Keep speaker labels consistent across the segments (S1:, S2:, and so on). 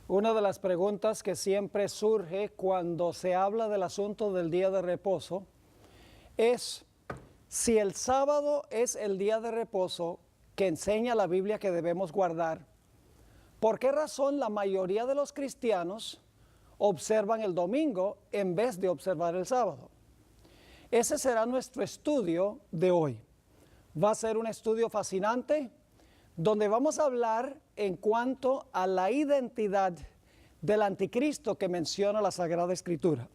S1: Una de las preguntas que siempre surge cuando se habla del asunto del día de reposo es si el sábado es el día de reposo que enseña la Biblia que debemos guardar. ¿Por qué razón la mayoría de los cristianos observan el domingo en vez de observar el sábado? Ese será nuestro estudio de hoy. Va a ser un estudio fascinante donde vamos a hablar en cuanto a la identidad del anticristo que menciona la Sagrada Escritura.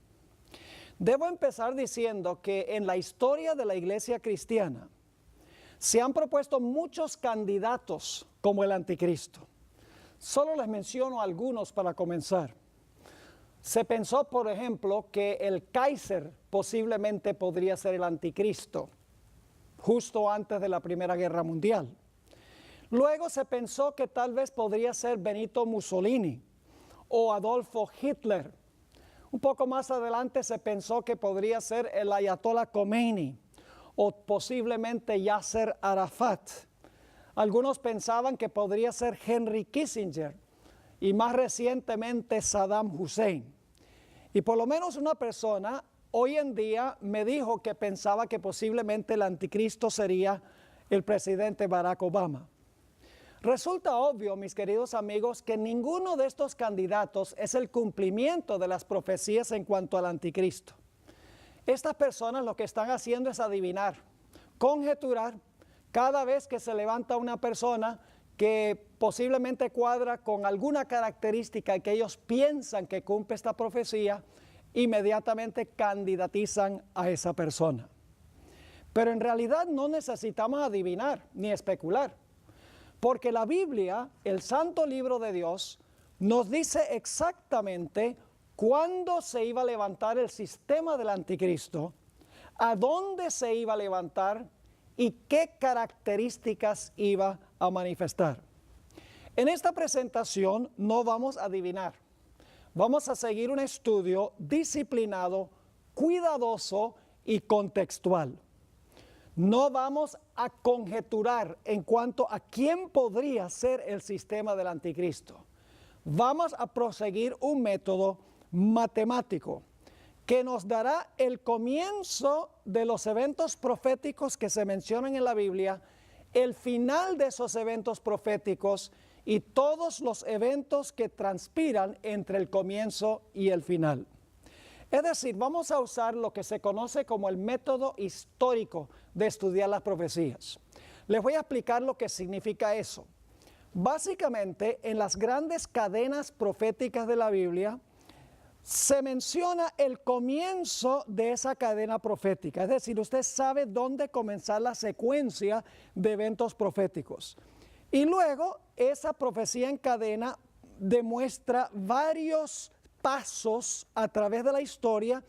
S1: Debo empezar diciendo que en la historia de la iglesia cristiana se han propuesto muchos candidatos como el anticristo. Solo les menciono algunos para comenzar. Se pensó, por ejemplo, que el Kaiser posiblemente podría ser el anticristo, justo antes de la Primera Guerra Mundial. Luego se pensó que tal vez podría ser Benito Mussolini o Adolfo Hitler. Un poco más adelante se pensó que podría ser el Ayatollah Khomeini o posiblemente Yasser Arafat. Algunos pensaban que podría ser Henry Kissinger y más recientemente Saddam Hussein. Y por lo menos una persona hoy en día me dijo que pensaba que posiblemente el anticristo sería el presidente Barack Obama. Resulta obvio, mis queridos amigos, que ninguno de estos candidatos es el cumplimiento de las profecías en cuanto al anticristo. Estas personas lo que están haciendo es adivinar, conjeturar, cada vez que se levanta una persona que posiblemente cuadra con alguna característica que ellos piensan que cumple esta profecía, inmediatamente candidatizan a esa persona. Pero en realidad no necesitamos adivinar ni especular. Porque la Biblia, el santo libro de Dios, nos dice exactamente cuándo se iba a levantar el sistema del anticristo, a dónde se iba a levantar y qué características iba a manifestar. En esta presentación no vamos a adivinar. Vamos a seguir un estudio disciplinado, cuidadoso y contextual. No vamos a conjeturar en cuanto a quién podría ser el sistema del anticristo. Vamos a proseguir un método matemático que nos dará el comienzo de los eventos proféticos que se mencionan en la Biblia, el final de esos eventos proféticos y todos los eventos que transpiran entre el comienzo y el final. Es decir, vamos a usar lo que se conoce como el método histórico de estudiar las profecías. Les voy a explicar lo que significa eso. Básicamente, en las grandes cadenas proféticas de la Biblia, se menciona el comienzo de esa cadena profética. Es decir, usted sabe dónde comenzar la secuencia de eventos proféticos. Y luego, esa profecía en cadena demuestra varios pasos a través de la historia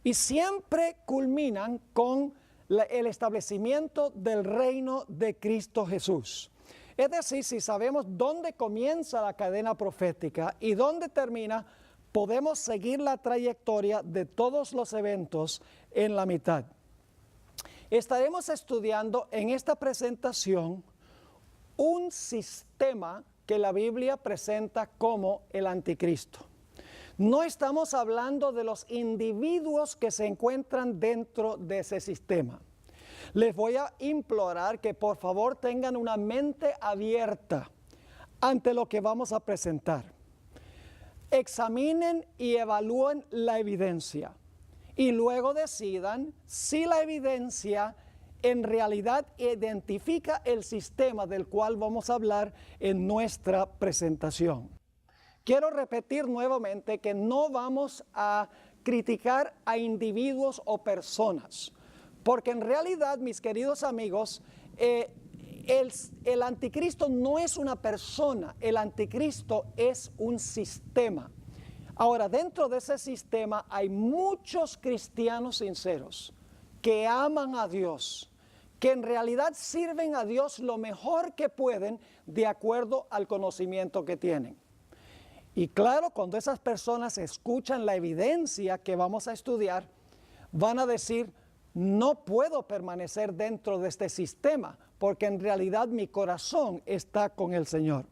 S1: y siempre culminan con el establecimiento del reino de Cristo Jesús. Es decir, si sabemos dónde comienza la cadena profética y dónde termina, podemos seguir la trayectoria de todos los eventos en la mitad. Estaremos estudiando en esta presentación un sistema que la Biblia presenta como el anticristo. No estamos hablando de los individuos que se encuentran dentro de ese sistema. Les voy a implorar que por favor tengan una mente abierta ante lo que vamos a presentar. Examinen y evalúen la evidencia y luego decidan si la evidencia en realidad identifica el sistema del cual vamos a hablar en nuestra presentación. Quiero repetir nuevamente que no vamos a criticar a individuos o personas, porque en realidad, mis queridos amigos, el anticristo no es una persona, el anticristo es un sistema. Ahora, dentro de ese sistema hay muchos cristianos sinceros que aman a Dios, que en realidad sirven a Dios lo mejor que pueden de acuerdo al conocimiento que tienen. Y claro, cuando esas personas escuchan la evidencia que vamos a estudiar, van a decir, no puedo permanecer dentro de este sistema, porque en realidad mi corazón está con el Señor.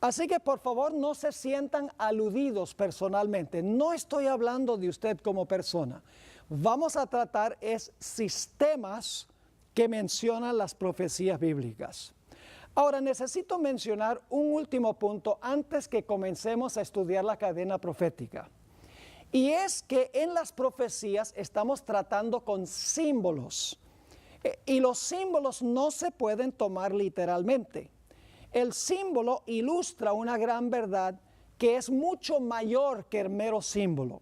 S1: Así que por favor no se sientan aludidos personalmente. No estoy hablando de usted como persona. Vamos a tratar sistemas que mencionan las profecías bíblicas. Ahora necesito mencionar un último punto antes que comencemos a estudiar la cadena profética. Y es que en las profecías estamos tratando con símbolos. Y los símbolos no se pueden tomar literalmente. El símbolo ilustra una gran verdad que es mucho mayor que el mero símbolo.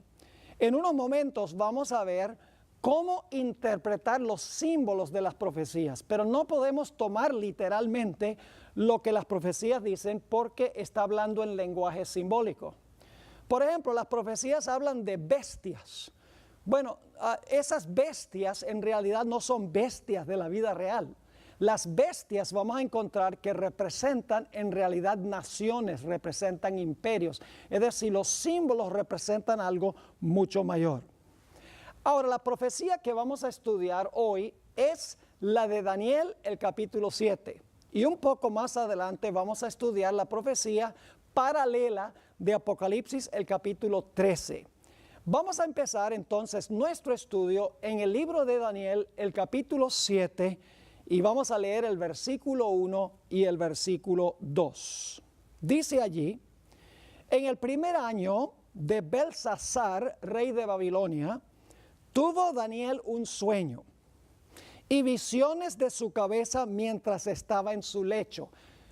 S1: En unos momentos vamos a ver cómo interpretar los símbolos de las profecías, pero no podemos tomar literalmente lo que las profecías dicen porque está hablando en lenguaje simbólico. Por ejemplo, las profecías hablan de bestias. Bueno, esas bestias en realidad no son bestias de la vida real. Las bestias vamos a encontrar que representan en realidad naciones, representan imperios. Es decir, los símbolos representan algo mucho mayor. Ahora, la profecía que vamos a estudiar hoy es la de Daniel, el capítulo 7. Y un poco más adelante vamos a estudiar la profecía paralela de Apocalipsis, el capítulo 13. Vamos a empezar entonces nuestro estudio en el libro de Daniel, el capítulo 7, y vamos a leer el versículo 1 y el versículo 2. Dice allí: en el primer año de Belsasar, rey de Babilonia, tuvo Daniel un sueño y visiones de su cabeza mientras estaba en su lecho.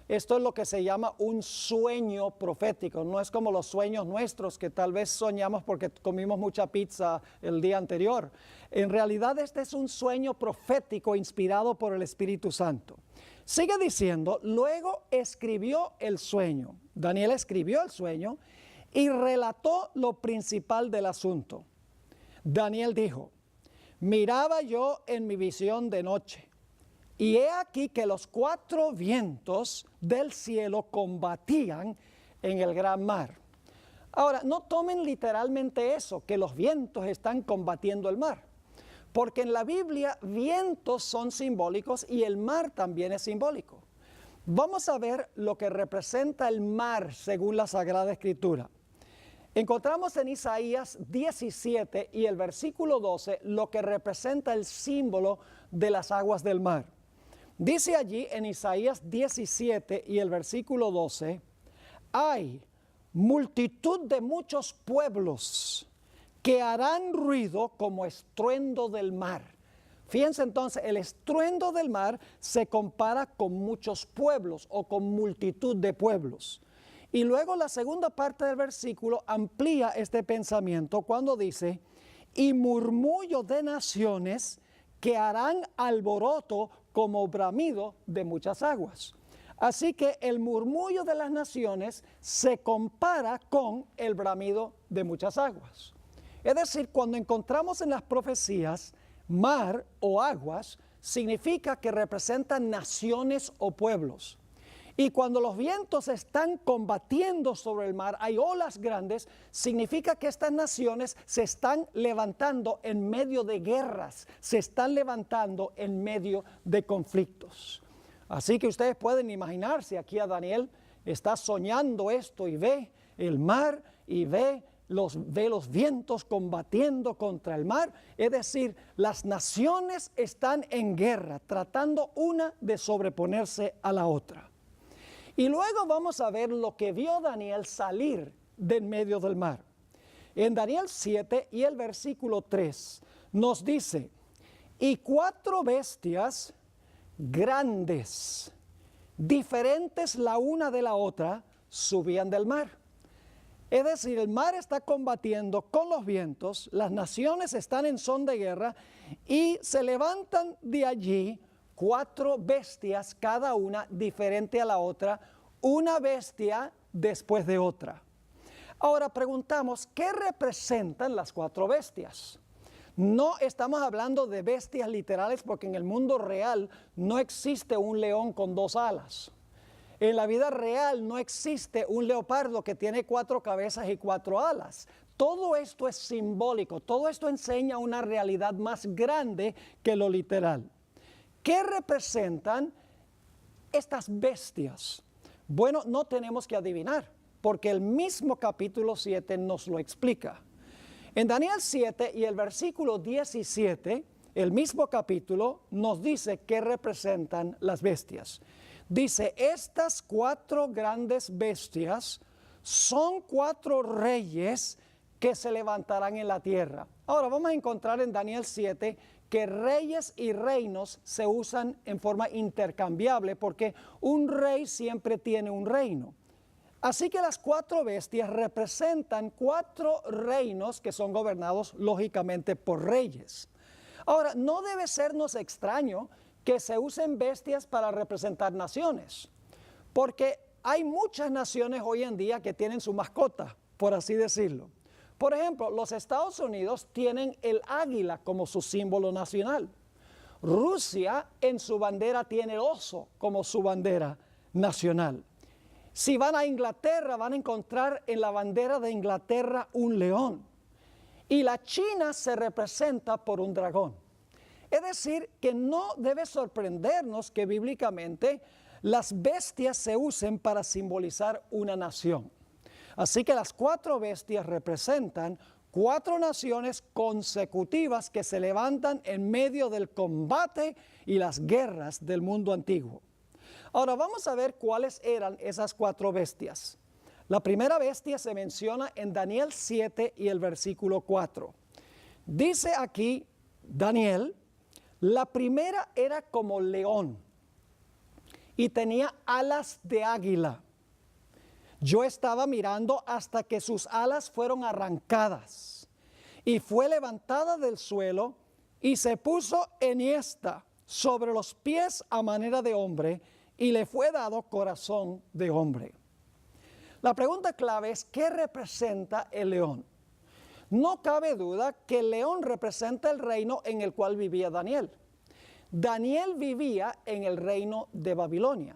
S1: Esto es lo que se llama un sueño profético. No es como los sueños nuestros que tal vez soñamos porque comimos mucha pizza el día anterior. En realidad este es un sueño profético inspirado por el Espíritu Santo. Sigue diciendo: luego escribió el sueño. Daniel escribió el sueño y relató lo principal del asunto. Daniel dijo: miraba yo en mi visión de noche, y he aquí que los 4 vientos del cielo combatían en el gran mar. Ahora, no tomen literalmente eso, que los vientos están combatiendo el mar, porque en la Biblia vientos son simbólicos y el mar también es simbólico. Vamos a ver lo que representa el mar según la Sagrada Escritura. Encontramos en Isaías 17 y el versículo 12 lo que representa el símbolo de las aguas del mar. Dice allí en Isaías 17 y el versículo 12: hay multitud de muchos pueblos que harán ruido como estruendo del mar. Fíjense entonces, el estruendo del mar se compara con muchos pueblos o con multitud de pueblos. Y luego la segunda parte del versículo amplía este pensamiento cuando dice: y murmullo de naciones que harán alboroto como bramido de muchas aguas. Así que el murmullo de las naciones se compara con el bramido de muchas aguas. Es decir, cuando encontramos en las profecías mar o aguas, significa que representan naciones o pueblos. Y cuando los vientos están combatiendo sobre el mar, hay olas grandes, significa que estas naciones se están levantando en medio de guerras, se están levantando en medio de conflictos. Así que ustedes pueden imaginarse, aquí a Daniel está soñando esto y ve el mar y ve los vientos combatiendo contra el mar. Es decir, las naciones están en guerra, tratando una de sobreponerse a la otra. Y luego vamos a ver lo que vio Daniel salir del medio del mar. En Daniel 7 y el versículo 3 nos dice: y 4 bestias grandes, diferentes la una de la otra, subían del mar. Es decir, el mar está combatiendo con los vientos, las naciones están en son de guerra y se levantan de allí 4 bestias, cada una diferente a la otra, una bestia después de otra. Ahora preguntamos, ¿qué representan las 4 bestias? No estamos hablando de bestias literales porque en el mundo real no existe un león con 2 alas. En la vida real no existe un leopardo que tiene 4 cabezas y 4 alas. Todo esto es simbólico, todo esto enseña una realidad más grande que lo literal. ¿Qué representan estas bestias? Bueno, no tenemos que adivinar, porque el mismo capítulo 7 nos lo explica. En Daniel 7 y el versículo 17, el mismo capítulo nos dice qué representan las bestias. Dice, estas 4 grandes bestias son 4 reyes que se levantarán en la tierra. Ahora vamos a encontrar en Daniel 7 que reyes y reinos se usan en forma intercambiable porque un rey siempre tiene un reino. Así que las 4 bestias representan 4 reinos que son gobernados lógicamente por reyes. Ahora, no debe sernos extraño que se usen bestias para representar naciones, porque hay muchas naciones hoy en día que tienen su mascota, por así decirlo. Por ejemplo, los Estados Unidos tienen el águila como su símbolo nacional. Rusia en su bandera tiene el oso como su bandera nacional. Si van a Inglaterra, van a encontrar en la bandera de Inglaterra un león. Y la China se representa por un dragón. Es decir, que no debe sorprendernos que bíblicamente las bestias se usen para simbolizar una nación. Así que las 4 bestias representan 4 naciones consecutivas que se levantan en medio del combate y las guerras del mundo antiguo. Ahora vamos a ver cuáles eran esas 4 bestias. La primera bestia se menciona en Daniel 7 y el versículo 4. Dice aquí Daniel, la primera era como león y tenía alas de águila. Yo estaba mirando hasta que sus alas fueron arrancadas y fue levantada del suelo y se puso enhiesta sobre los pies a manera de hombre y le fue dado corazón de hombre. La pregunta clave es, ¿qué representa el león? No cabe duda que el león representa el reino en el cual vivía Daniel. Daniel vivía en el reino de Babilonia.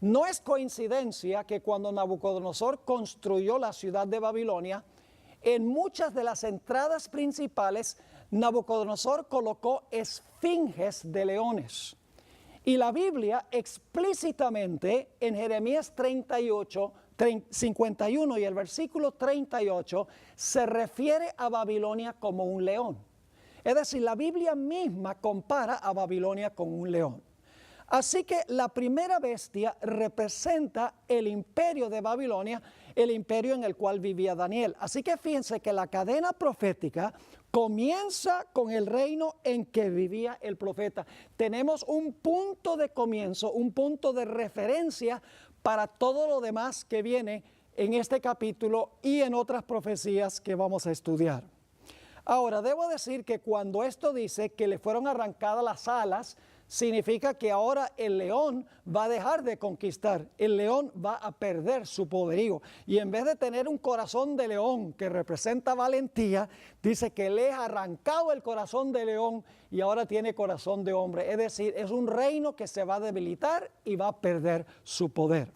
S1: No es coincidencia que cuando Nabucodonosor construyó la ciudad de Babilonia, en muchas de las entradas principales, Nabucodonosor colocó esfinges de leones. Y la Biblia explícitamente en Jeremías 38, 51 y el versículo 38 se refiere a Babilonia como un león. Es decir, la Biblia misma compara a Babilonia con un león. Así que la primera bestia representa el imperio de Babilonia, el imperio en el cual vivía Daniel. Así que fíjense que la cadena profética comienza con el reino en que vivía el profeta. Tenemos un punto de comienzo, un punto de referencia para todo lo demás que viene en este capítulo y en otras profecías que vamos a estudiar. Ahora, debo decir que cuando esto dice que le fueron arrancadas las alas, significa que ahora el león va a dejar de conquistar, el león va a perder su poderío. Y en vez de tener un corazón de león que representa valentía, dice que le ha arrancado el corazón de león y ahora tiene corazón de hombre. Es decir, es un reino que se va a debilitar y va a perder su poder.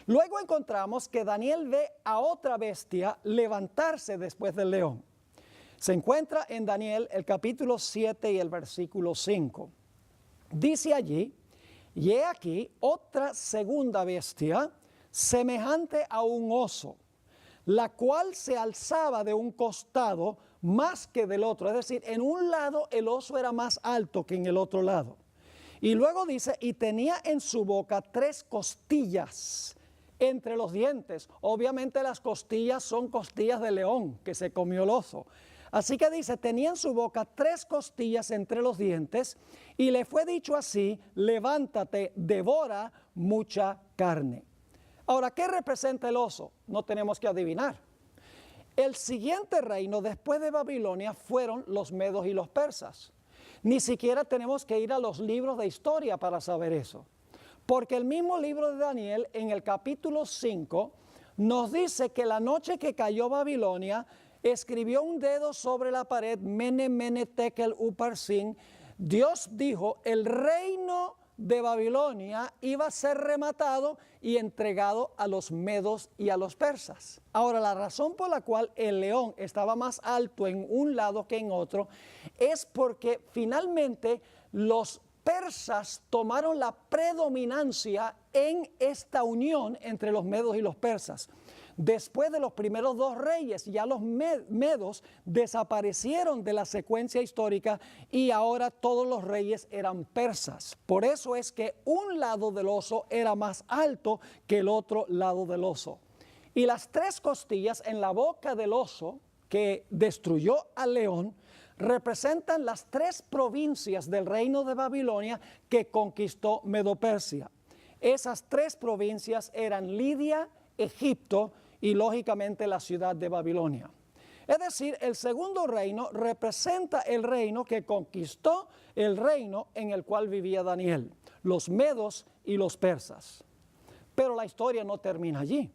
S1: Luego encontramos que Daniel ve a otra bestia levantarse después del león. Se encuentra en Daniel el capítulo 7 y el versículo 5. Dice allí, y he aquí otra segunda bestia, semejante a un oso, la cual se alzaba de un costado más que del otro. Es decir, en un lado el oso era más alto que en el otro lado. Y luego dice, y tenía en su boca 3 costillas entre los dientes. Obviamente las costillas son costillas de león que se comió el oso. Así que dice, tenía en su boca 3 costillas entre los dientes y le fue dicho así, levántate, devora mucha carne. Ahora, ¿qué representa el oso? No tenemos que adivinar. El siguiente reino después de Babilonia fueron los medos y los persas. Ni siquiera tenemos que ir a los libros de historia para saber eso. Porque el mismo libro de Daniel en el capítulo 5 nos dice que la noche que cayó Babilonia, escribió un dedo sobre la pared, Mene, Mene, Tekel, Uparsin. Dios dijo, el reino de Babilonia iba a ser rematado y entregado a los medos y a los persas. Ahora, la razón por la cual el león estaba más alto en un lado que en otro es porque finalmente los persas tomaron la predominancia en esta unión entre los medos y los persas. Después de los primeros dos reyes, ya los medos desaparecieron de la secuencia histórica y ahora todos los reyes eran persas. Por eso es que un lado del oso era más alto que el otro lado del oso. Y las tres costillas en la boca del oso que destruyó al león representan las tres provincias del reino de Babilonia que conquistó Medo-Persia. Esas tres provincias eran Lidia, Egipto y lógicamente la ciudad de Babilonia. Es decir, el segundo reino representa el reino que conquistó el reino en el cual vivía Daniel, los medos y los persas. Pero la historia no termina allí,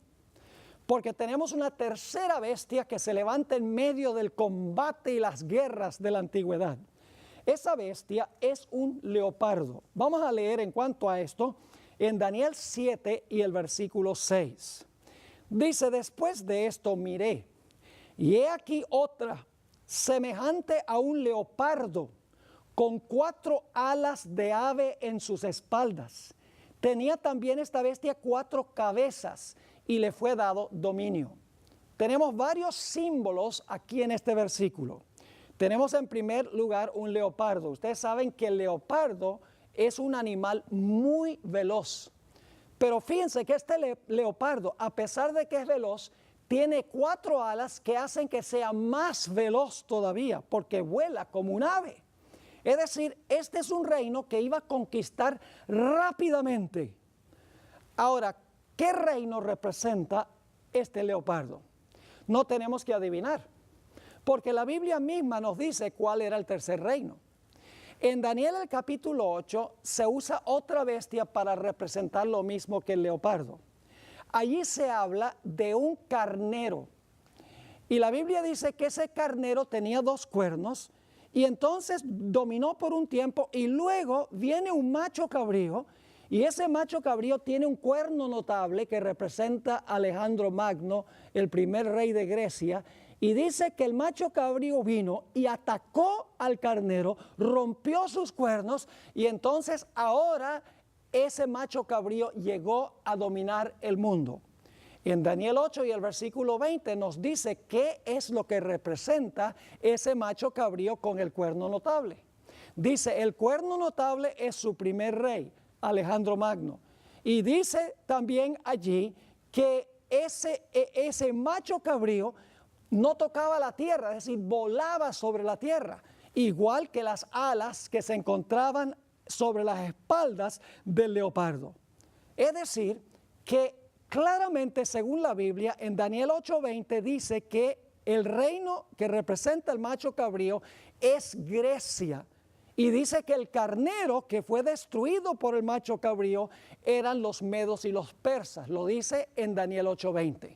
S1: porque tenemos una tercera bestia que se levanta en medio del combate y las guerras de la antigüedad. Esa bestia es un leopardo. Vamos a leer en cuanto a esto en Daniel 7 y el versículo 6. Dice, después de esto miré, y he aquí otra, semejante a un leopardo, con 4 alas de ave en sus espaldas. Tenía también esta bestia 4 cabezas, y le fue dado dominio. Tenemos varios símbolos aquí en este versículo. Tenemos en primer lugar un leopardo. Ustedes saben que el leopardo es un animal muy veloz. Pero fíjense que este leopardo, a pesar de que es veloz, tiene 4 alas que hacen que sea más veloz todavía, porque vuela como un ave. Es decir, este es un reino que iba a conquistar rápidamente. Ahora, ¿qué reino representa este leopardo? No tenemos que adivinar, porque la Biblia misma nos dice cuál era el tercer reino. En Daniel el capítulo 8 se usa otra bestia para representar lo mismo que el leopardo. Allí se habla de un carnero. Y la Biblia dice que ese carnero tenía 2 cuernos y entonces dominó por un tiempo y luego viene un macho cabrío. Y ese macho cabrío tiene un cuerno notable que representa a Alejandro Magno, el primer rey de Grecia. Y dice que el macho cabrío vino y atacó al carnero, rompió sus cuernos y entonces ahora ese macho cabrío llegó a dominar el mundo. En Daniel 8 y el versículo 20 nos dice qué es lo que representa ese macho cabrío con el cuerno notable. Dice, el cuerno notable es su primer rey, Alejandro Magno. Y dice también allí que ese macho cabrío no tocaba la tierra, es decir, volaba sobre la tierra, igual que las alas que se encontraban sobre las espaldas del leopardo. Es decir, que claramente según la Biblia, en Daniel 8:20 dice que el reino que representa el macho cabrío es Grecia. Y dice que el carnero que fue destruido por el macho cabrío eran los medos y los persas. Lo dice en Daniel 8:20.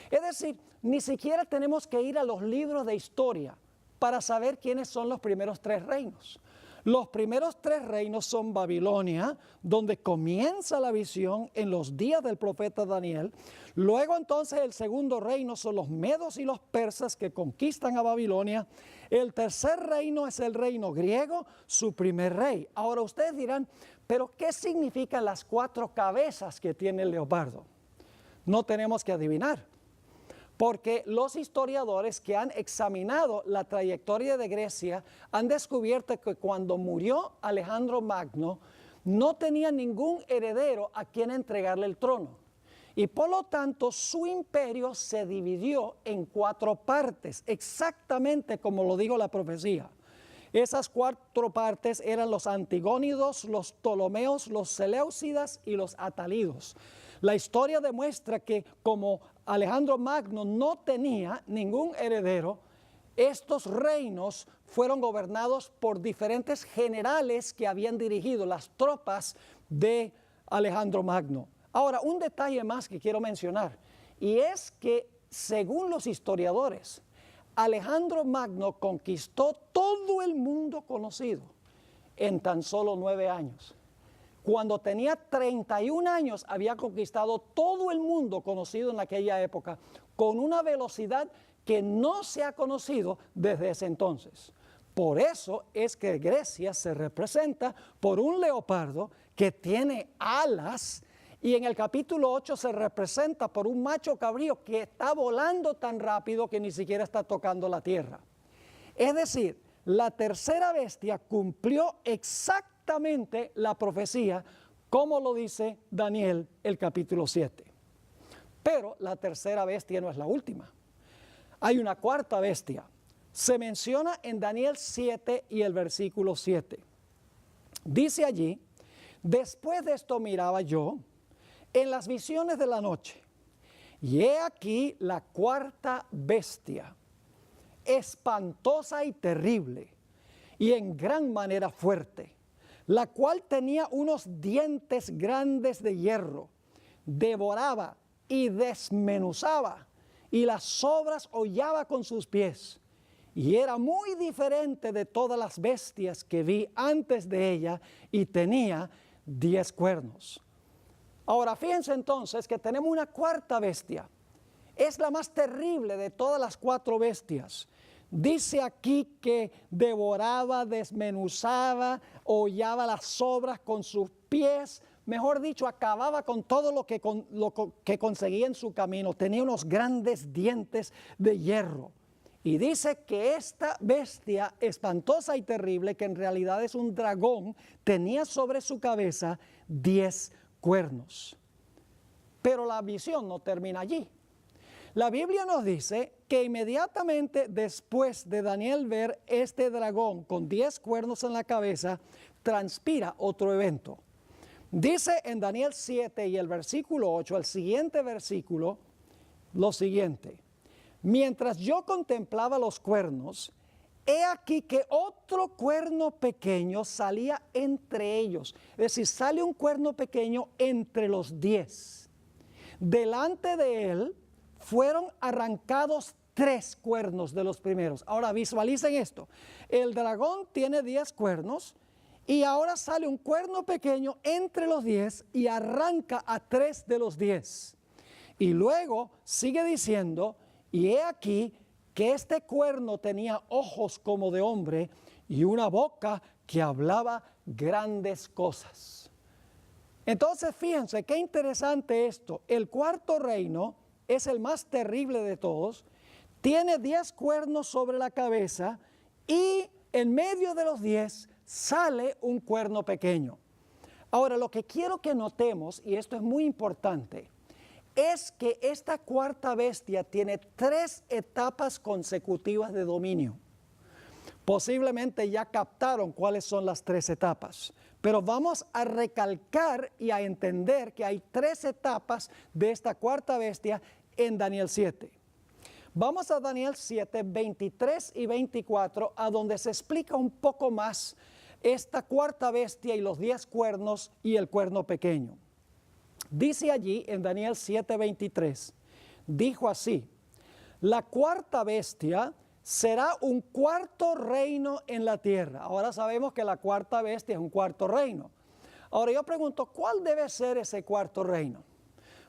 S1: Es decir, ni siquiera tenemos que ir a los libros de historia para saber quiénes son los primeros 3 reinos. Los primeros 3 reinos son Babilonia, donde comienza la visión en los días del profeta Daniel. Luego entonces el segundo reino son los medos y los persas que conquistan a Babilonia. El tercer reino es el reino griego, su primer rey. Ahora ustedes dirán, ¿pero qué significan las 4 cabezas que tiene el leopardo? No tenemos que adivinar. Porque los historiadores que han examinado la trayectoria de Grecia han descubierto que cuando murió Alejandro Magno no tenía ningún heredero a quien entregarle el trono. Y por lo tanto su imperio se dividió en 4 partes, exactamente como lo dijo la profecía. Esas 4 partes eran los antigónidos, los ptolomeos, los seleucidas y los atalidos. La historia demuestra que como Alejandro Magno no tenía ningún heredero, estos reinos fueron gobernados por diferentes generales que habían dirigido las tropas de Alejandro Magno. Ahora, un detalle más que quiero mencionar, y es que según los historiadores, Alejandro Magno conquistó todo el mundo conocido en tan solo 9 años. Cuando tenía 31 años había conquistado todo el mundo conocido en aquella época con una velocidad que no se ha conocido desde ese entonces. Por eso es que Grecia se representa por un leopardo que tiene alas, y en el capítulo 8 se representa por un macho cabrío que está volando tan rápido que ni siquiera está tocando la tierra. Es decir, la tercera bestia cumplió exactamente la profecía, como lo dice Daniel el capítulo 7. Pero la tercera bestia no es la última. Hay una cuarta bestia. Se menciona en Daniel 7 y el versículo 7. Dice allí: después de esto miraba yo en las visiones de la noche, y he aquí la cuarta bestia, espantosa y terrible, y en gran manera fuerte, la cual tenía unos dientes grandes de hierro, devoraba y desmenuzaba, y las sobras hollaba con sus pies, y era muy diferente de todas las bestias que vi antes de ella, y tenía 10 cuernos. Ahora fíjense entonces que tenemos una cuarta bestia. Es la más terrible de todas las 4 bestias. Dice aquí que devoraba, desmenuzaba, hollaba las sobras con sus pies. Mejor dicho, acababa con todo lo que conseguía en su camino. Tenía unos grandes dientes de hierro. Y dice que esta bestia espantosa y terrible, que en realidad es un dragón, tenía sobre su cabeza 10 cuernos. Pero la visión no termina allí. La Biblia nos dice que inmediatamente después de Daniel ver este dragón con 10 cuernos en la cabeza, transpira otro evento. Dice en Daniel 7 y el versículo 8, el siguiente versículo, lo siguiente: mientras yo contemplaba los cuernos, he aquí que otro cuerno pequeño salía entre ellos. Es decir, sale un cuerno pequeño entre los 10. Delante de él fueron arrancados 3 cuernos de los primeros. Ahora visualicen esto. El dragón tiene 10 cuernos y ahora sale un cuerno pequeño entre los 10 y arranca a 3 de los 10. Y luego sigue diciendo: y he aquí que este cuerno tenía ojos como de hombre y una boca que hablaba grandes cosas. Entonces fíjense qué interesante esto. El cuarto reino es el más terrible de todos. Tiene 10 cuernos sobre la cabeza y en medio de los 10 sale un cuerno pequeño. Ahora, lo que quiero que notemos, y esto es muy importante, es que esta cuarta bestia tiene 3 etapas consecutivas de dominio. Posiblemente ya captaron cuáles son las 3 etapas, pero vamos a recalcar y a entender que hay 3 etapas de esta cuarta bestia en Daniel 7. Vamos a Daniel 7, 23 y 24, a donde se explica un poco más esta cuarta bestia y los 10 cuernos y el cuerno pequeño. Dice allí en Daniel 7:23, dijo así: la cuarta bestia será un cuarto reino en la tierra. Ahora sabemos que la cuarta bestia es un cuarto reino. Ahora yo pregunto, ¿cuál debe ser ese cuarto reino?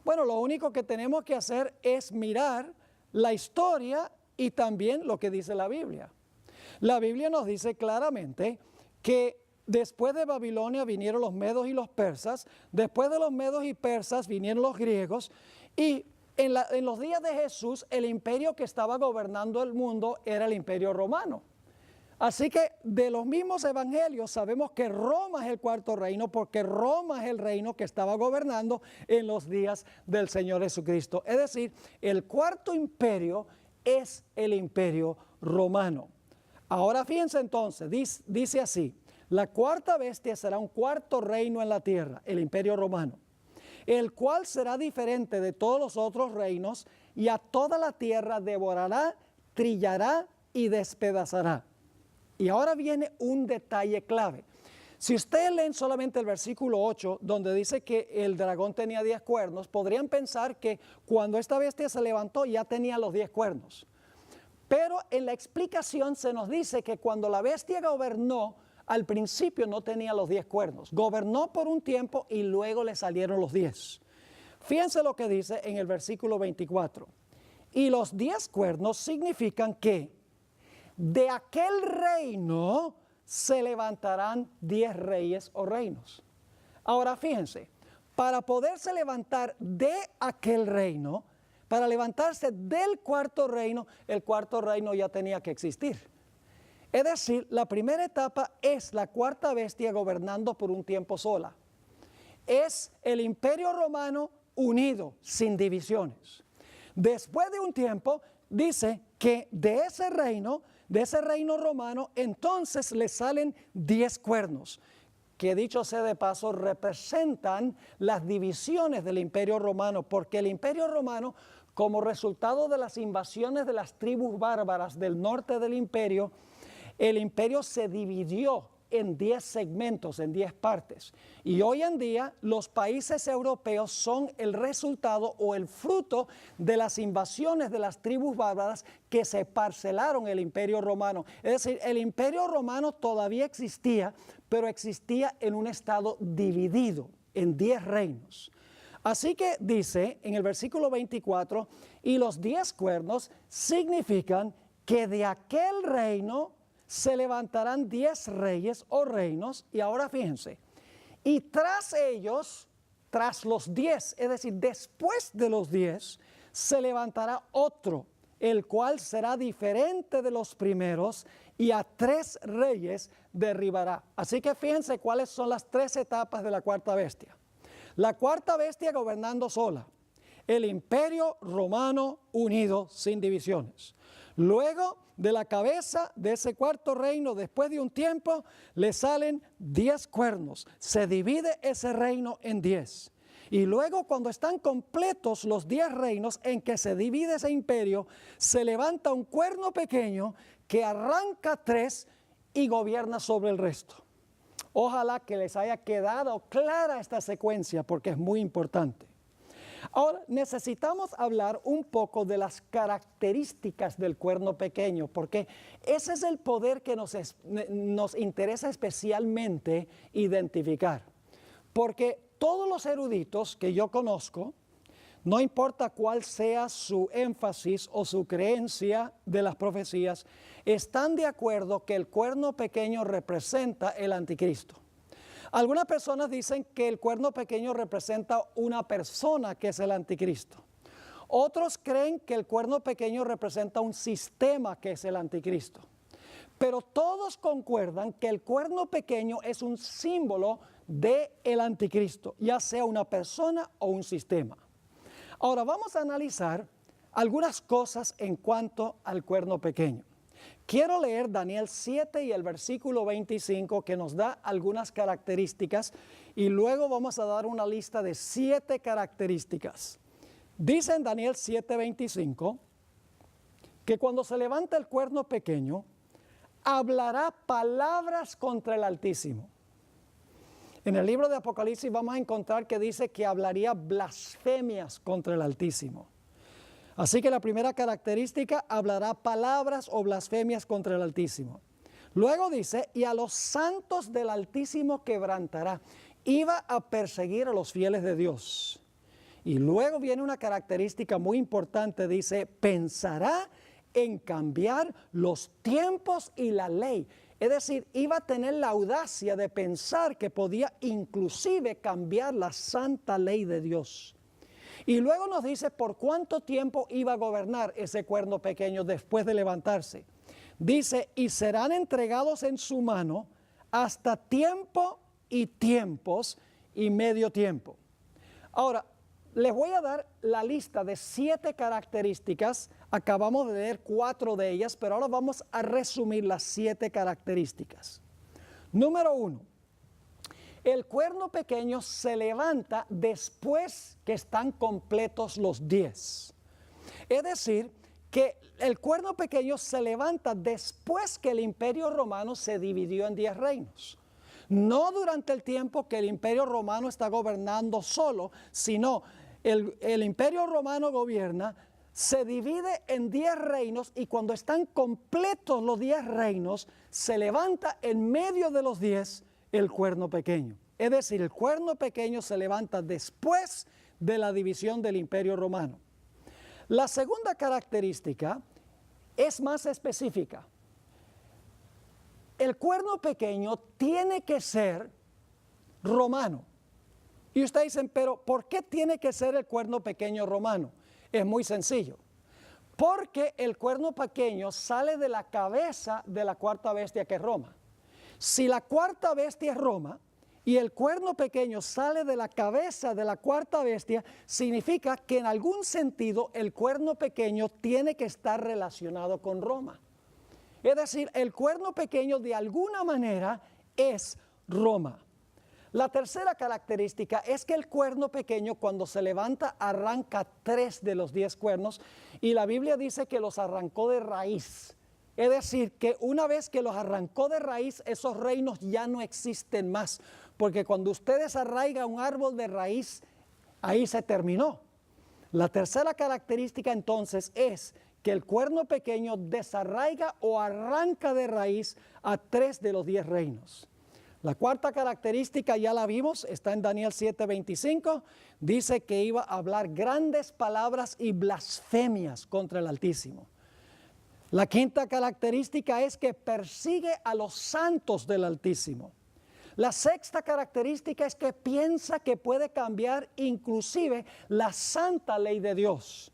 S1: Bueno, lo único que tenemos que hacer es mirar la historia y también lo que dice la Biblia. La Biblia nos dice claramente que después de Babilonia vinieron los medos y los persas, después de los medos y persas vinieron los griegos, y en los días de Jesús el imperio que estaba gobernando el mundo era el imperio romano. Así que de los mismos evangelios sabemos que Roma es el cuarto reino, porque Roma es el reino que estaba gobernando en los días del Señor Jesucristo. Es decir, el cuarto imperio es el imperio romano. Ahora fíjense entonces, dice así: la cuarta bestia será un cuarto reino en la tierra, el imperio romano, el cual será diferente de todos los otros reinos, y a toda la tierra devorará, trillará y despedazará. Y ahora viene un detalle clave. Si ustedes leen solamente el versículo 8, donde dice que el dragón tenía 10 cuernos, podrían pensar que cuando esta bestia se levantó ya tenía los 10 cuernos. Pero en la explicación se nos dice que cuando la bestia gobernó, al principio no tenía los 10 cuernos. Gobernó por un tiempo y luego le salieron los 10. Fíjense lo que dice en el versículo 24. Y los 10 cuernos significan que de aquel reino se levantarán 10 reyes o reinos. Ahora fíjense, para poderse levantar de aquel reino, para levantarse del cuarto reino, el cuarto reino ya tenía que existir. Es decir, la primera etapa es la cuarta bestia gobernando por un tiempo sola. Es el Imperio Romano unido, sin divisiones. Después de un tiempo, dice que de ese reino romano, entonces le salen 10 cuernos, que dicho sea de paso, representan las divisiones del Imperio Romano, porque el Imperio Romano, como resultado de las invasiones de las tribus bárbaras del norte del imperio, el imperio se dividió en 10 segmentos, en 10 partes. Y hoy en día los países europeos son el resultado o el fruto de las invasiones de las tribus bárbaras que se parcelaron el Imperio Romano. Es decir, el Imperio Romano todavía existía, pero existía en un estado dividido en 10 reinos. Así que dice en el versículo 24, y los 10 cuernos significan que de aquel reino se levantarán 10 reyes o reinos, y ahora fíjense, y tras ellos, tras los 10, es decir, después de los 10, se levantará otro, el cual será diferente de los primeros, y a 3 reyes derribará. Así que fíjense cuáles son las 3 etapas de la cuarta bestia. La cuarta bestia gobernando sola, el Imperio Romano unido sin divisiones. Luego de la cabeza de ese cuarto reino, después de un tiempo, le salen 10 cuernos. Se divide ese reino en 10. Y luego cuando están completos los 10 reinos en que se divide ese imperio, se levanta un cuerno pequeño que arranca 3 y gobierna sobre el resto. Ojalá que les haya quedado clara esta secuencia porque es muy importante. Ahora necesitamos hablar un poco de las características del cuerno pequeño, porque ese es el poder que nos interesa especialmente identificar. Porque todos los eruditos que yo conozco, no importa cuál sea su énfasis o su creencia de las profecías, están de acuerdo que el cuerno pequeño representa el anticristo. Algunas personas dicen que el cuerno pequeño representa una persona que es el anticristo. Otros creen que el cuerno pequeño representa un sistema que es el anticristo. Pero todos concuerdan que el cuerno pequeño es un símbolo del anticristo, ya sea una persona o un sistema. Ahora vamos a analizar algunas cosas en cuanto al cuerno pequeño. Quiero leer Daniel 7 y el versículo 25 que nos da algunas características y luego vamos a dar una lista de 7 características. Dice en Daniel 7:25 que cuando se levanta el cuerno pequeño, hablará palabras contra el Altísimo. En el libro de Apocalipsis vamos a encontrar que dice que hablaría blasfemias contra el Altísimo. Así que la primera característica, hablará palabras o blasfemias contra el Altísimo. Luego dice, y a los santos del Altísimo quebrantará. Iba a perseguir a los fieles de Dios. Y luego viene una característica muy importante, dice, pensará en cambiar los tiempos y la ley. Es decir, iba a tener la audacia de pensar que podía inclusive cambiar la santa ley de Dios. Y luego nos dice por cuánto tiempo iba a gobernar ese cuerno pequeño después de levantarse. Dice, y serán entregados en su mano hasta tiempo y tiempos y medio tiempo. Ahora, les voy a dar la lista de 7 características. Acabamos de leer 4 de ellas, pero ahora vamos a resumir las 7 características. Número 1. El cuerno pequeño se levanta después que están completos los 10. Es decir, que el cuerno pequeño se levanta después que el Imperio Romano se dividió en 10 reinos. No durante el tiempo que el Imperio Romano está gobernando solo, sino el Imperio Romano gobierna, se divide en 10 reinos y cuando están completos los 10 reinos, se levanta en medio de los 10 el cuerno pequeño. Es decir, el cuerno pequeño se levanta después de la división del Imperio Romano. La segunda característica es más específica. el cuerno pequeño tiene que ser romano. Y ustedes dicen, pero ¿por qué tiene que ser el cuerno pequeño romano? Es muy sencillo. Porque el cuerno pequeño sale de la cabeza de la cuarta bestia, que es Roma. Si la cuarta bestia es Roma y el cuerno pequeño sale de la cabeza de la cuarta bestia, significa que en algún sentido el cuerno pequeño tiene que estar relacionado con Roma. Es decir, el cuerno pequeño de alguna manera es Roma. La tercera característica es que el cuerno pequeño, cuando se levanta, arranca 3 de los 10 cuernos, y la Biblia dice que los arrancó de raíz. Es decir, que una vez que los arrancó de raíz, esos reinos ya no existen más, porque cuando usted desarraiga un árbol de raíz, ahí se terminó. La tercera característica entonces es que el cuerno pequeño desarraiga o arranca de raíz a 3 de los 10 reinos. La cuarta característica ya la vimos, está en Daniel 7:25, dice que iba a hablar grandes palabras y blasfemias contra el Altísimo. La quinta característica es que persigue a los santos del Altísimo. La sexta característica es que piensa que puede cambiar inclusive la santa ley de Dios.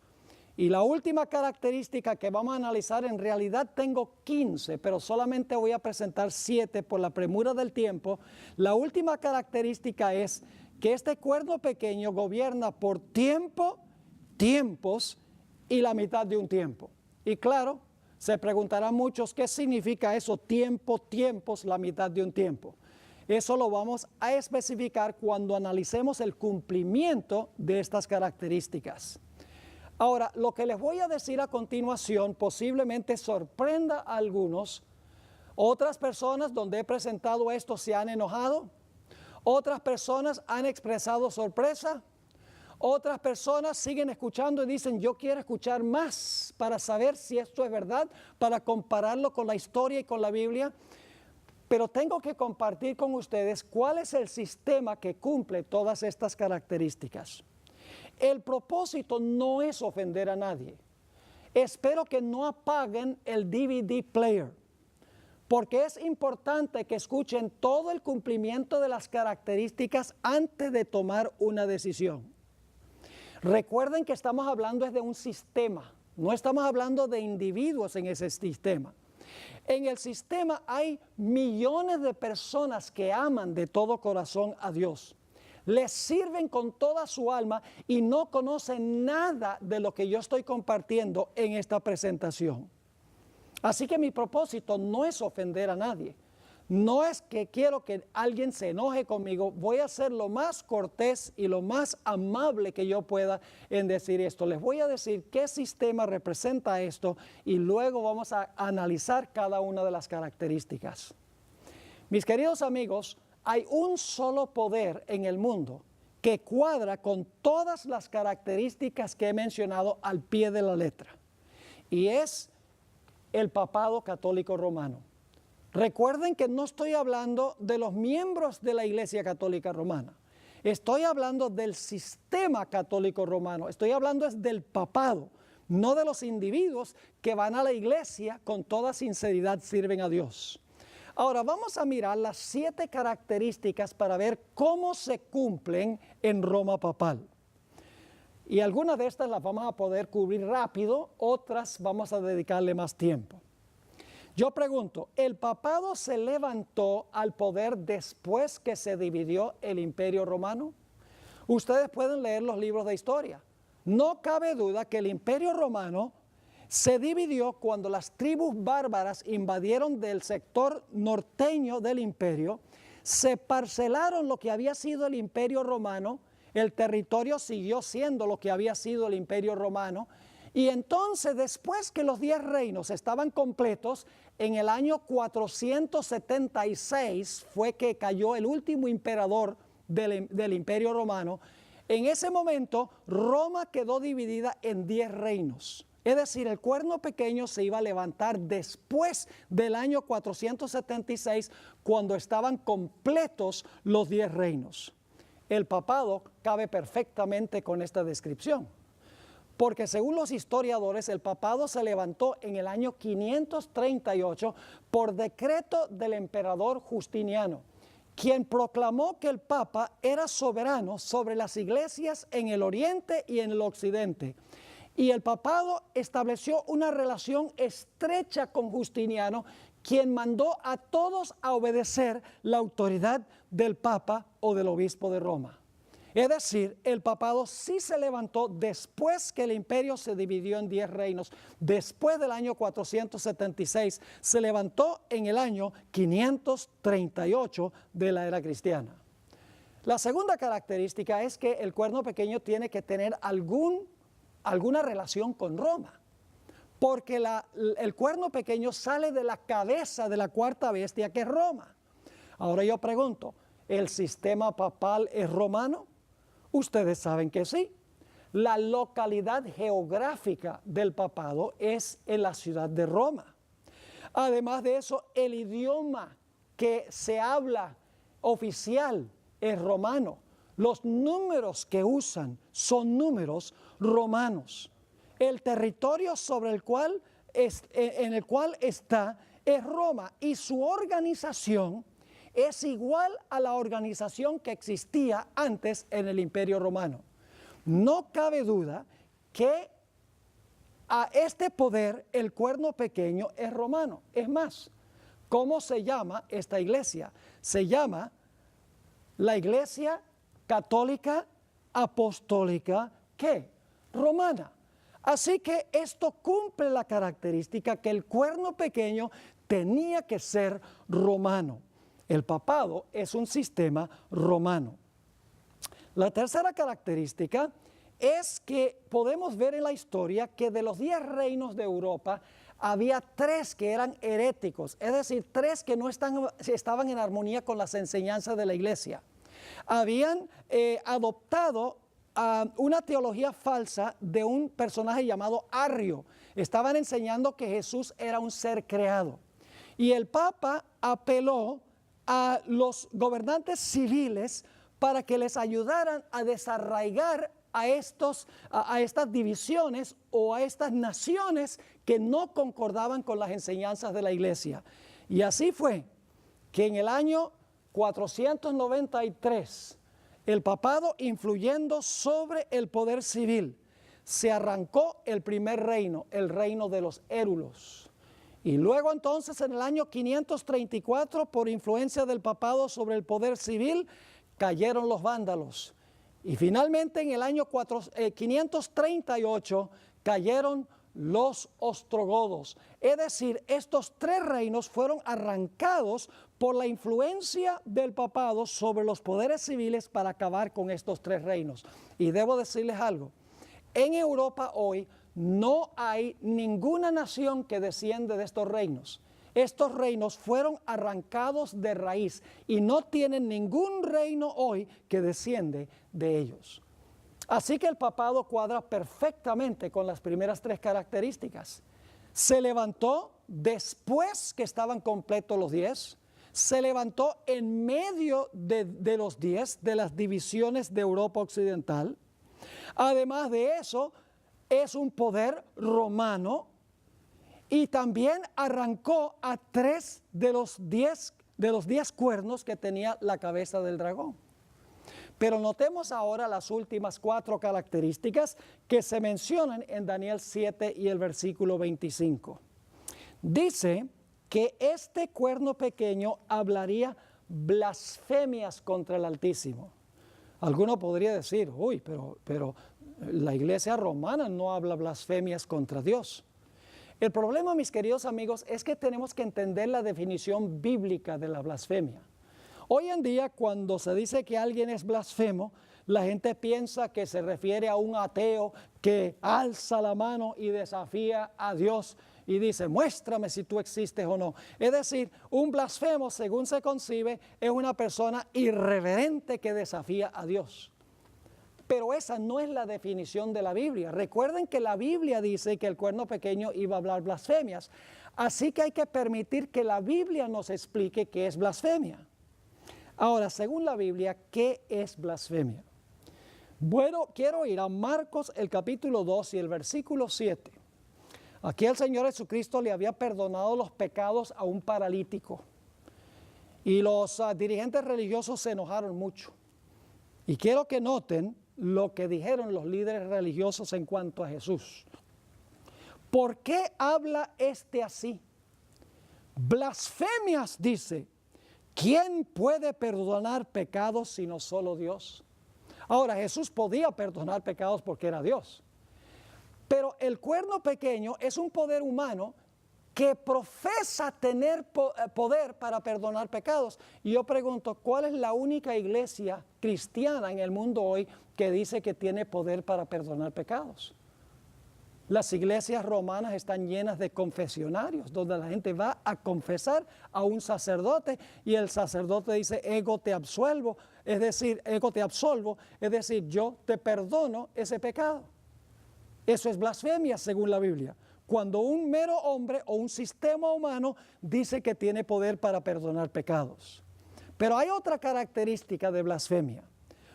S1: Y la última característica que vamos a analizar, en realidad tengo 15, pero solamente voy a presentar 7 por la premura del tiempo. La última característica es que este cuerno pequeño gobierna por tiempo, tiempos y la mitad de un tiempo. Y claro, se preguntarán muchos, ¿qué significa eso? Tiempo, tiempos, la mitad de un tiempo. Eso lo vamos a especificar cuando analicemos el cumplimiento de estas características. Ahora, lo que les voy a decir a continuación posiblemente sorprenda a algunos. Otras personas donde he presentado esto se han enojado. Otras personas han expresado sorpresa. Otras personas siguen escuchando y dicen, yo quiero escuchar más para saber si esto es verdad, para compararlo con la historia y con la Biblia. Pero tengo que compartir con ustedes cuál es el sistema que cumple todas estas características. El propósito no es ofender a nadie. Espero que no apaguen el DVD player, porque es importante que escuchen todo el cumplimiento de las características antes de tomar una decisión. Recuerden que estamos hablando de un sistema, no estamos hablando de individuos en ese sistema. En el sistema hay millones de personas que aman de todo corazón a Dios. Les sirven con toda su alma y no conocen nada de lo que yo estoy compartiendo en esta presentación. Así que mi propósito no es ofender a nadie. No es que quiero que alguien se enoje conmigo. Voy a ser lo más cortés y lo más amable que yo pueda en decir esto. Les voy a decir qué sistema representa esto y luego vamos a analizar cada una de las características. Mis queridos amigos, hay un solo poder en el mundo que cuadra con todas las características que he mencionado al pie de la letra. Y es el papado católico romano. Recuerden que no estoy hablando de los miembros de la Iglesia Católica Romana. Estoy hablando del sistema católico romano. Estoy hablando del papado, no de los individuos que van a la iglesia con toda sinceridad, sirven a Dios. Ahora vamos a mirar las 7 características para ver cómo se cumplen en Roma papal. Y algunas de estas las vamos a poder cubrir rápido, otras vamos a dedicarle más tiempo. Yo pregunto, ¿el papado se levantó al poder después que se dividió el Imperio Romano? Ustedes pueden leer los libros de historia. No cabe duda que el Imperio Romano se dividió cuando las tribus bárbaras invadieron del sector norteño del imperio, se parcelaron lo que había sido el Imperio Romano, el territorio siguió siendo lo que había sido el Imperio Romano, y entonces después que los 10 reinos estaban completos, en el año 476 fue que cayó el último emperador del Imperio Romano. En ese momento Roma quedó dividida en 10 reinos. Es decir, el cuerno pequeño se iba a levantar después del año 476, cuando estaban completos los 10 reinos. El papado cabe perfectamente con esta descripción. porque según los historiadores, el papado se levantó en el año 538 por decreto del emperador Justiniano, quien proclamó que el Papa era soberano sobre las iglesias en el oriente y en el occidente. Y el papado estableció una relación estrecha con Justiniano, quien mandó a todos a obedecer la autoridad del Papa o del obispo de Roma. Es decir, el papado sí se levantó después que el imperio se dividió en 10 reinos. Después del año 476, se levantó en el año 538 de la era cristiana. La segunda característica es que el cuerno pequeño tiene que tener alguna relación con Roma, porque el cuerno pequeño sale de la cabeza de la cuarta bestia, que es Roma. Ahora yo pregunto, ¿el sistema papal es romano? Ustedes saben que sí. La localidad geográfica del papado es en la ciudad de Roma. Además de eso, el idioma que se habla oficial es romano. Los números que usan son números romanos. El territorio en el cual está es Roma, y su organización es igual a la organización que existía antes en el Imperio Romano. No cabe duda que a este poder el cuerno pequeño es romano. Es más, ¿cómo se llama esta iglesia? Se llama la Iglesia Católica Apostólica, ¿qué? Romana. Así que esto cumple la característica que el cuerno pequeño tenía que ser romano. El papado es un sistema romano. La tercera característica es que podemos ver en la historia que de los 10 reinos de Europa había 3 que eran heréticos, es decir, 3 que no estaban en armonía con las enseñanzas de la iglesia. Habían adoptado una teología falsa de un personaje llamado Arrio. Estaban enseñando que Jesús era un ser creado. Y el Papa apeló a los gobernantes civiles para que les ayudaran a desarraigar a estas divisiones o a estas naciones que no concordaban con las enseñanzas de la iglesia. Y así fue que en el año 493, el papado, influyendo sobre el poder civil, se arrancó el primer reino, el reino de los érulos. Y luego entonces en el año 534, por influencia del papado sobre el poder civil, cayeron los vándalos. Y finalmente en el año 538 cayeron los ostrogodos. Es decir, estos 3 reinos fueron arrancados por la influencia del papado sobre los poderes civiles para acabar con estos 3 reinos. Y debo decirles algo, en Europa hoy no hay ninguna nación que desciende de estos reinos. Estos reinos fueron arrancados de raíz y no tienen ningún reino hoy que desciende de ellos. Así que el papado cuadra perfectamente con las primeras 3 características. Se levantó después que estaban completos los 10, se levantó en medio de los 10, de las divisiones de Europa Occidental. Además de eso, es un poder romano y también arrancó a 3 de los 10 cuernos que tenía la cabeza del dragón. Pero notemos ahora las últimas 4 características que se mencionan en Daniel 7 y el versículo 25. Dice que este cuerno pequeño hablaría blasfemias contra el Altísimo. Alguno podría decir, uy, pero la iglesia romana no habla blasfemias contra Dios. El problema, mis queridos amigos, es que tenemos que entender la definición bíblica de la blasfemia. Hoy en día, cuando se dice que alguien es blasfemo, la gente piensa que se refiere a un ateo que alza la mano y desafía a Dios y dice, muéstrame si tú existes o no. Es decir, un blasfemo, según se concibe, es una persona irreverente que desafía a Dios. Pero esa no es la definición de la Biblia. Recuerden que la Biblia dice que el cuerno pequeño iba a hablar blasfemias. Así que hay que permitir que la Biblia nos explique qué es blasfemia. Ahora, según la Biblia, ¿qué es blasfemia? Bueno, quiero ir a Marcos el capítulo 2 y el versículo 7. Aquí el Señor Jesucristo le había perdonado los pecados a un paralítico. Y los dirigentes religiosos se enojaron mucho. Y quiero que noten lo que dijeron los líderes religiosos en cuanto a Jesús. ¿Por qué habla este así? Blasfemias, dice. ¿Quién puede perdonar pecados sino solo Dios? Ahora, Jesús podía perdonar pecados porque era Dios. Pero el cuerno pequeño es un poder humano que profesa tener poder para perdonar pecados. Y yo pregunto, ¿cuál es la única iglesia cristiana en el mundo hoy que dice que tiene poder para perdonar pecados? Las iglesias romanas están llenas de confesionarios, donde la gente va a confesar a un sacerdote y el sacerdote dice, ego te absolvo, es decir, yo te perdono ese pecado. Eso es blasfemia según la Biblia. Cuando un mero hombre o un sistema humano dice que tiene poder para perdonar pecados. Pero hay otra característica de blasfemia.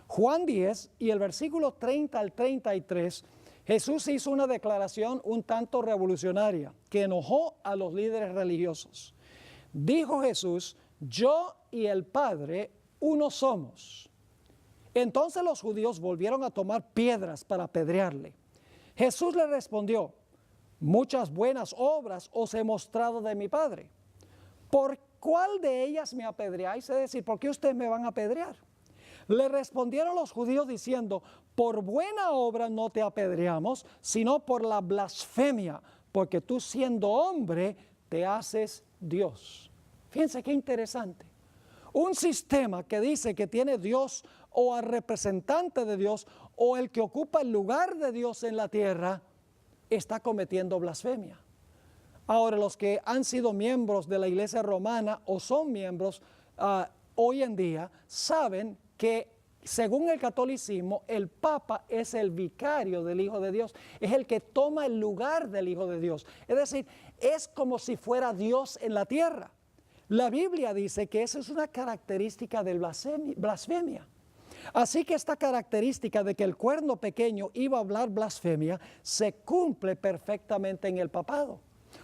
S1: Juan 10 y el versículo 30 al 33, Jesús hizo una declaración un tanto revolucionaria que enojó a los líderes religiosos. Dijo Jesús, yo y el Padre uno somos. Entonces los judíos volvieron a tomar piedras para apedrearle. Jesús le respondió, muchas buenas obras os he mostrado de mi Padre. ¿Por cuál de ellas me apedreáis? Es decir, ¿por qué ustedes me van a apedrear? Le respondieron los judíos diciendo, por buena obra no te apedreamos, sino por la blasfemia, porque tú siendo hombre te haces Dios. Fíjense qué interesante. Un sistema que dice que tiene Dios o al representante de Dios o el que ocupa el lugar de Dios en la tierra, está cometiendo blasfemia. Ahora, los que han sido miembros de la iglesia romana o son miembros hoy en día, saben que según el catolicismo, el Papa es el vicario del Hijo de Dios, es el que toma el lugar del Hijo de Dios. Es decir, es como si fuera Dios en la tierra. La Biblia dice que esa es una característica del blasfemia. Así que esta característica de que el cuerno pequeño iba a hablar blasfemia se cumple perfectamente en el papado.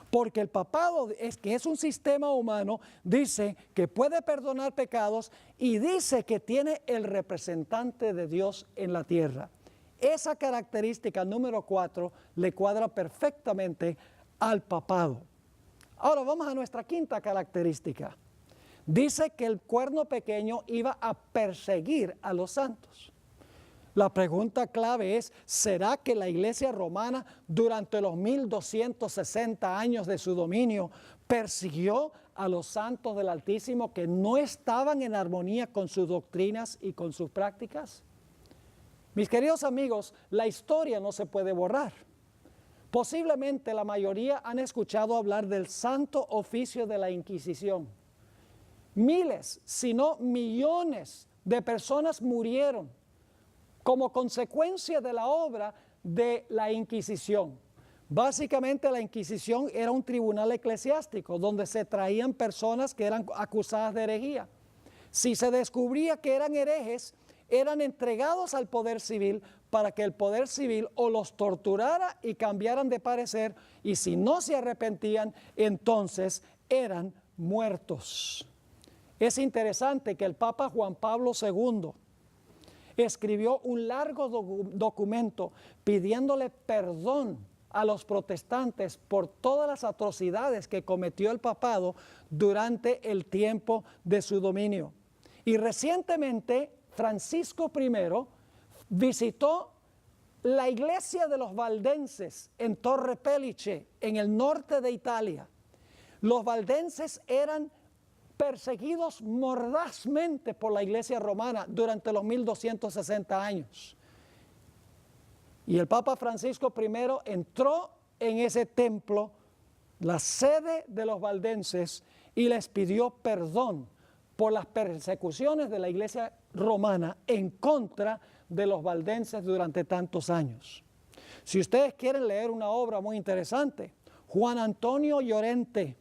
S1: Porque el papado, que es un sistema humano, dice que puede perdonar pecados y dice que tiene el representante de Dios en la tierra. Esa característica número 4 le cuadra perfectamente al papado. Ahora vamos a nuestra quinta característica. Dice que el cuerno pequeño iba a perseguir a los santos. La pregunta clave es, ¿será que la iglesia romana durante los 1260 años de su dominio persiguió a los santos del Altísimo que no estaban en armonía con sus doctrinas y con sus prácticas? Mis queridos amigos, la historia no se puede borrar. Posiblemente la mayoría han escuchado hablar del santo oficio de la Inquisición. Miles, si no millones de personas murieron como consecuencia de la obra de la Inquisición. Básicamente la Inquisición era un tribunal eclesiástico donde se traían personas que eran acusadas de herejía. Si se descubría que eran herejes, eran entregados al poder civil para que el poder civil o los torturara y cambiaran de parecer, y si no se arrepentían, entonces eran muertos. Es interesante que el Papa Juan Pablo II escribió un largo documento pidiéndole perdón a los protestantes por todas las atrocidades que cometió el papado durante el tiempo de su dominio. Y recientemente Francisco I visitó la iglesia de los valdenses en Torre Pellice, en el norte de Italia. Los valdenses eran perseguidos mordazmente por la iglesia romana durante los 1260 años. Y el Papa Francisco I entró en ese templo, la sede de los valdenses, y les pidió perdón por las persecuciones de la iglesia romana en contra de los valdenses durante tantos años. Si ustedes quieren leer una obra muy interesante, Juan Antonio Llorente,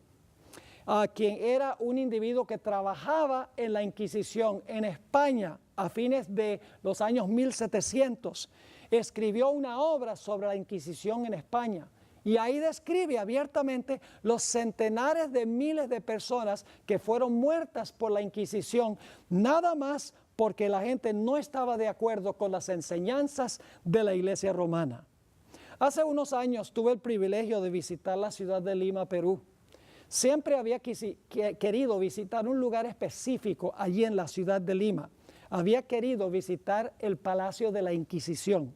S1: quien era un individuo que trabajaba en la Inquisición en España a fines de los años 1700, escribió una obra sobre la Inquisición en España. Y ahí describe abiertamente los centenares de miles de personas que fueron muertas por la Inquisición, nada más porque la gente no estaba de acuerdo con las enseñanzas de la Iglesia romana. Hace unos años tuve el privilegio de visitar la ciudad de Lima, Perú. Siempre había querido visitar un lugar específico allí en la ciudad de Lima. Había querido visitar el Palacio de la Inquisición.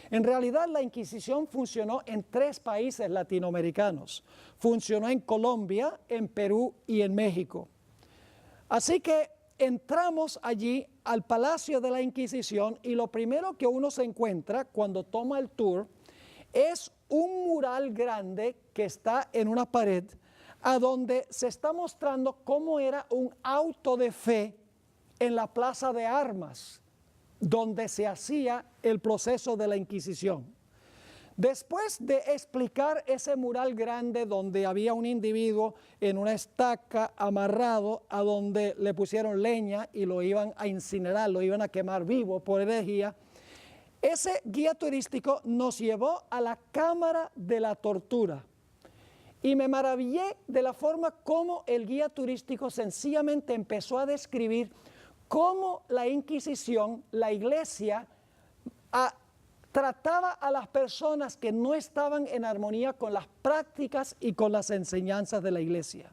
S1: En realidad la Inquisición funcionó en 3 países latinoamericanos. Funcionó en Colombia, en Perú y en México. Así que entramos allí al Palacio de la Inquisición y lo primero que uno se encuentra cuando toma el tour es un mural grande que está en una pared a donde se está mostrando cómo era un auto de fe en la plaza de armas, donde se hacía el proceso de la Inquisición. Después de explicar ese mural grande donde había un individuo en una estaca amarrado a donde le pusieron leña y lo iban a incinerar, lo iban a quemar vivo por herejía, ese guía turístico nos llevó a la cámara de la tortura. Y me maravillé de la forma como el guía turístico sencillamente empezó a describir cómo la Inquisición, la Iglesia, trataba a las personas que no estaban en armonía con las prácticas y con las enseñanzas de la Iglesia.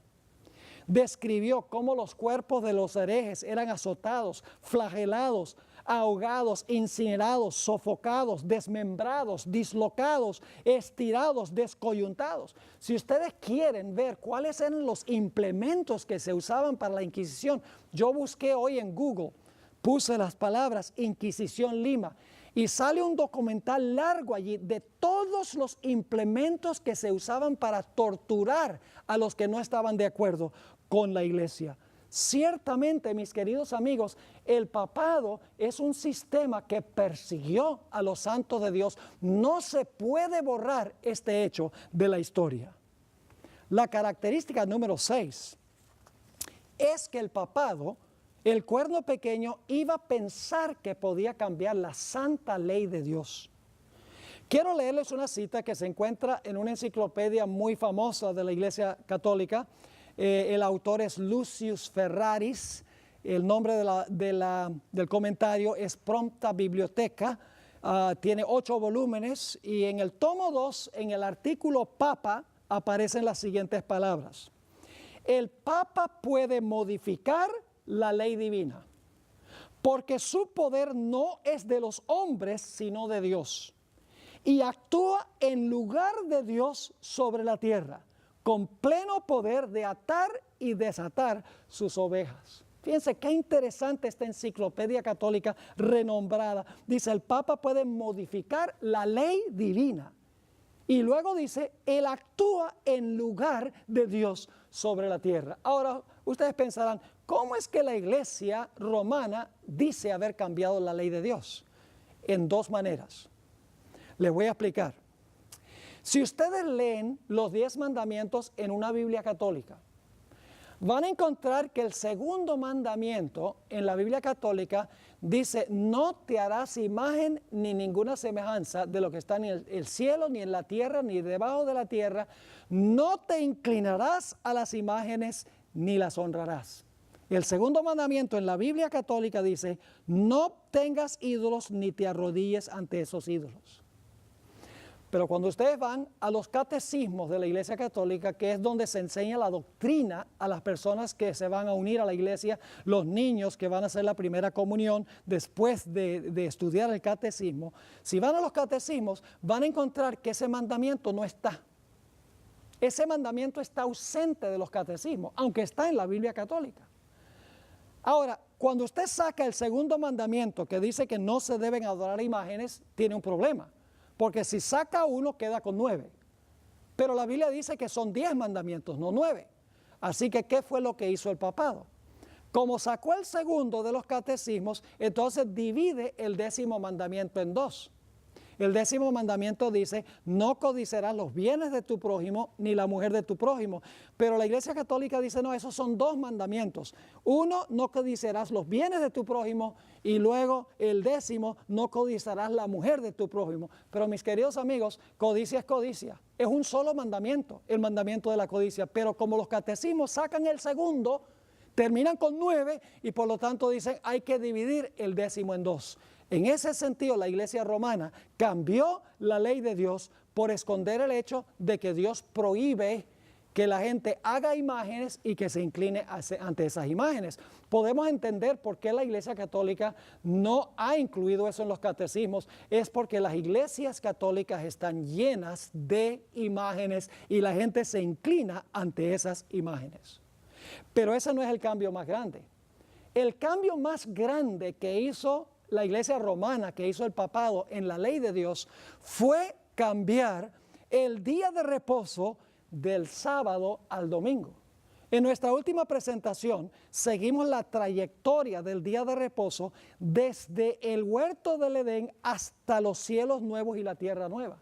S1: Describió cómo los cuerpos de los herejes eran azotados, flagelados, ahogados, incinerados, sofocados, desmembrados, dislocados, estirados, descoyuntados. Si ustedes quieren ver cuáles eran los implementos que se usaban para la Inquisición, yo busqué hoy en Google, puse las palabras Inquisición Lima y sale un documental largo allí de todos los implementos que se usaban para torturar a los que no estaban de acuerdo con la Iglesia. Ciertamente, mis queridos amigos, el papado es un sistema que persiguió a los santos de Dios. No se puede borrar este hecho de la historia. La característica número 6 es que el papado, el cuerno pequeño, iba a pensar que podía cambiar la santa ley de Dios. Quiero leerles una cita que se encuentra en una enciclopedia muy famosa de la Iglesia Católica. El autor es Lucius Ferraris, el nombre del comentario es Prompta Biblioteca, tiene 8 volúmenes y en el tomo 2, en el artículo Papa, aparecen las siguientes palabras. El Papa puede modificar la ley divina, porque su poder no es de los hombres, sino de Dios, y actúa en lugar de Dios sobre la tierra, con pleno poder de atar y desatar sus ovejas. Fíjense qué interesante esta enciclopedia católica renombrada. Dice, el Papa puede modificar la ley divina. Y luego dice, Él actúa en lugar de Dios sobre la tierra. Ahora, ustedes pensarán, ¿cómo es que la Iglesia romana dice haber cambiado la ley de Dios? En 2 maneras. Les voy a explicar. Si ustedes leen los 10 mandamientos en una Biblia católica, van a encontrar que el segundo mandamiento en la Biblia católica dice, no te harás imagen ni ninguna semejanza de lo que está en el cielo, ni en la tierra, ni debajo de la tierra. No te inclinarás a las imágenes ni las honrarás. El segundo mandamiento en la Biblia católica dice, no tengas ídolos ni te arrodilles ante esos ídolos. Pero cuando ustedes van a los catecismos de la Iglesia Católica, que es donde se enseña la doctrina a las personas que se van a unir a la Iglesia, los niños que van a hacer la primera comunión después de estudiar el catecismo, si van a los catecismos van a encontrar que ese mandamiento no está. Ese mandamiento está ausente de los catecismos, aunque está en la Biblia Católica. Ahora, cuando usted saca el segundo mandamiento que dice que no se deben adorar imágenes, tiene un problema. Porque si saca uno, queda con 9. Pero la Biblia dice que son 10 mandamientos, no 9. Así que, ¿qué fue lo que hizo el papado? Como sacó el segundo de los catecismos, entonces divide el 10º mandamiento en 2. El 10º mandamiento dice, no codiciarás los bienes de tu prójimo ni la mujer de tu prójimo. Pero la Iglesia Católica dice, no, esos son 2 mandamientos. Uno, no codiciarás los bienes de tu prójimo, y luego el 10º, no codiciarás la mujer de tu prójimo. Pero mis queridos amigos, codicia es codicia. Es un solo mandamiento, el mandamiento de la codicia. Pero como los catecismos sacan el segundo, terminan con 9 y por lo tanto dicen hay que dividir el 10º en 2. En ese sentido, la Iglesia romana cambió la ley de Dios por esconder el hecho de que Dios prohíbe que la gente haga imágenes y que se incline ante esas imágenes. Podemos entender por qué la Iglesia Católica no ha incluido eso en los catecismos. Es porque las iglesias católicas están llenas de imágenes y la gente se inclina ante esas imágenes. Pero ese no es el cambio más grande. El cambio más grande que hizo la Iglesia romana, que hizo el papado en la ley de Dios, fue cambiar el día de reposo del sábado al domingo. En nuestra última presentación seguimos la trayectoria del día de reposo desde el huerto del Edén hasta los cielos nuevos y la tierra nueva.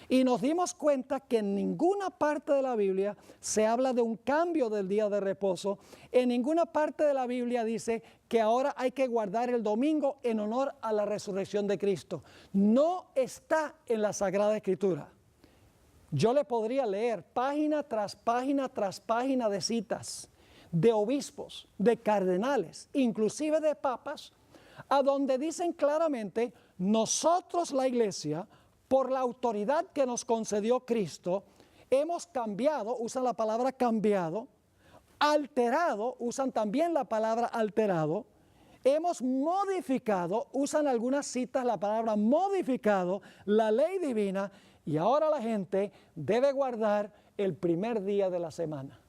S1: Y nos dimos cuenta que en ninguna parte de la Biblia se habla de un cambio del día de reposo. En ninguna parte de la Biblia dice que ahora hay que guardar el domingo en honor a la resurrección de Cristo. No está en la Sagrada Escritura. Yo le podría leer página tras página tras página de citas de obispos, de cardenales, inclusive de papas, a donde dicen claramente, nosotros la Iglesia, por la autoridad que nos concedió Cristo, hemos cambiado, usan la palabra cambiado, alterado, usan también la palabra alterado, hemos modificado, usan algunas citas la palabra modificado, la ley divina, y ahora la gente debe guardar el primer día de la semana.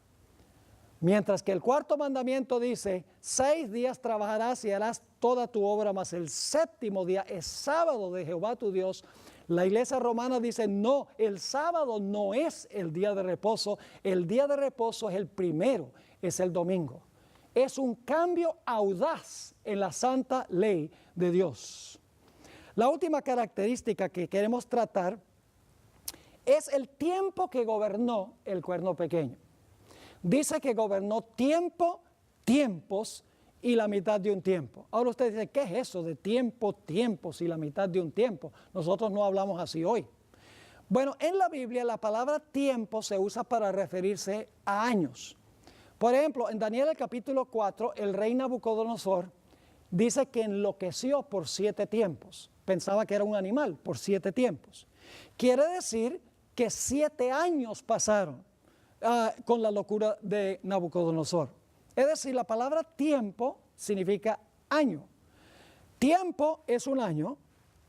S1: Mientras que el 4º mandamiento dice, 6 días trabajarás y harás toda tu obra, mas el 7º día es sábado de Jehová tu Dios. La Iglesia romana dice, no, el sábado no es el día de reposo, el día de reposo es el primero, es el domingo. Es un cambio audaz en la santa ley de Dios. La última característica que queremos tratar es el tiempo que gobernó el cuerno pequeño. Dice que gobernó tiempo, tiempos y la mitad de un tiempo. Ahora usted dice, ¿qué es eso de tiempo, tiempos y la mitad de un tiempo? Nosotros no hablamos así hoy. Bueno, en la Biblia la palabra tiempo se usa para referirse a años. Por ejemplo, en Daniel el capítulo 4, el rey Nabucodonosor dice que enloqueció por 7 tiempos. Pensaba que era un animal por 7 tiempos. Quiere decir que 7 años pasaron con la locura de Nabucodonosor. Es decir, la palabra tiempo significa año. Tiempo es un año.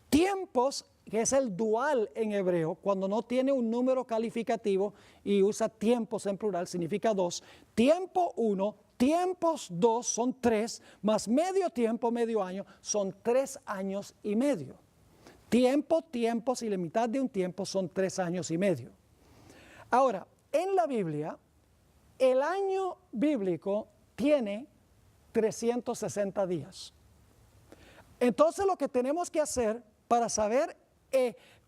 S1: Tiempos, que es el dual en hebreo, cuando no tiene un número calificativo y usa tiempos en plural, significa 2. Tiempo 1, tiempos 2 son 3, más medio tiempo, medio año, son 3 años y medio. Tiempo, tiempos y la mitad de un tiempo son 3 años y medio. Ahora, en la Biblia, el año bíblico tiene 360 días. Entonces lo que tenemos que hacer para saber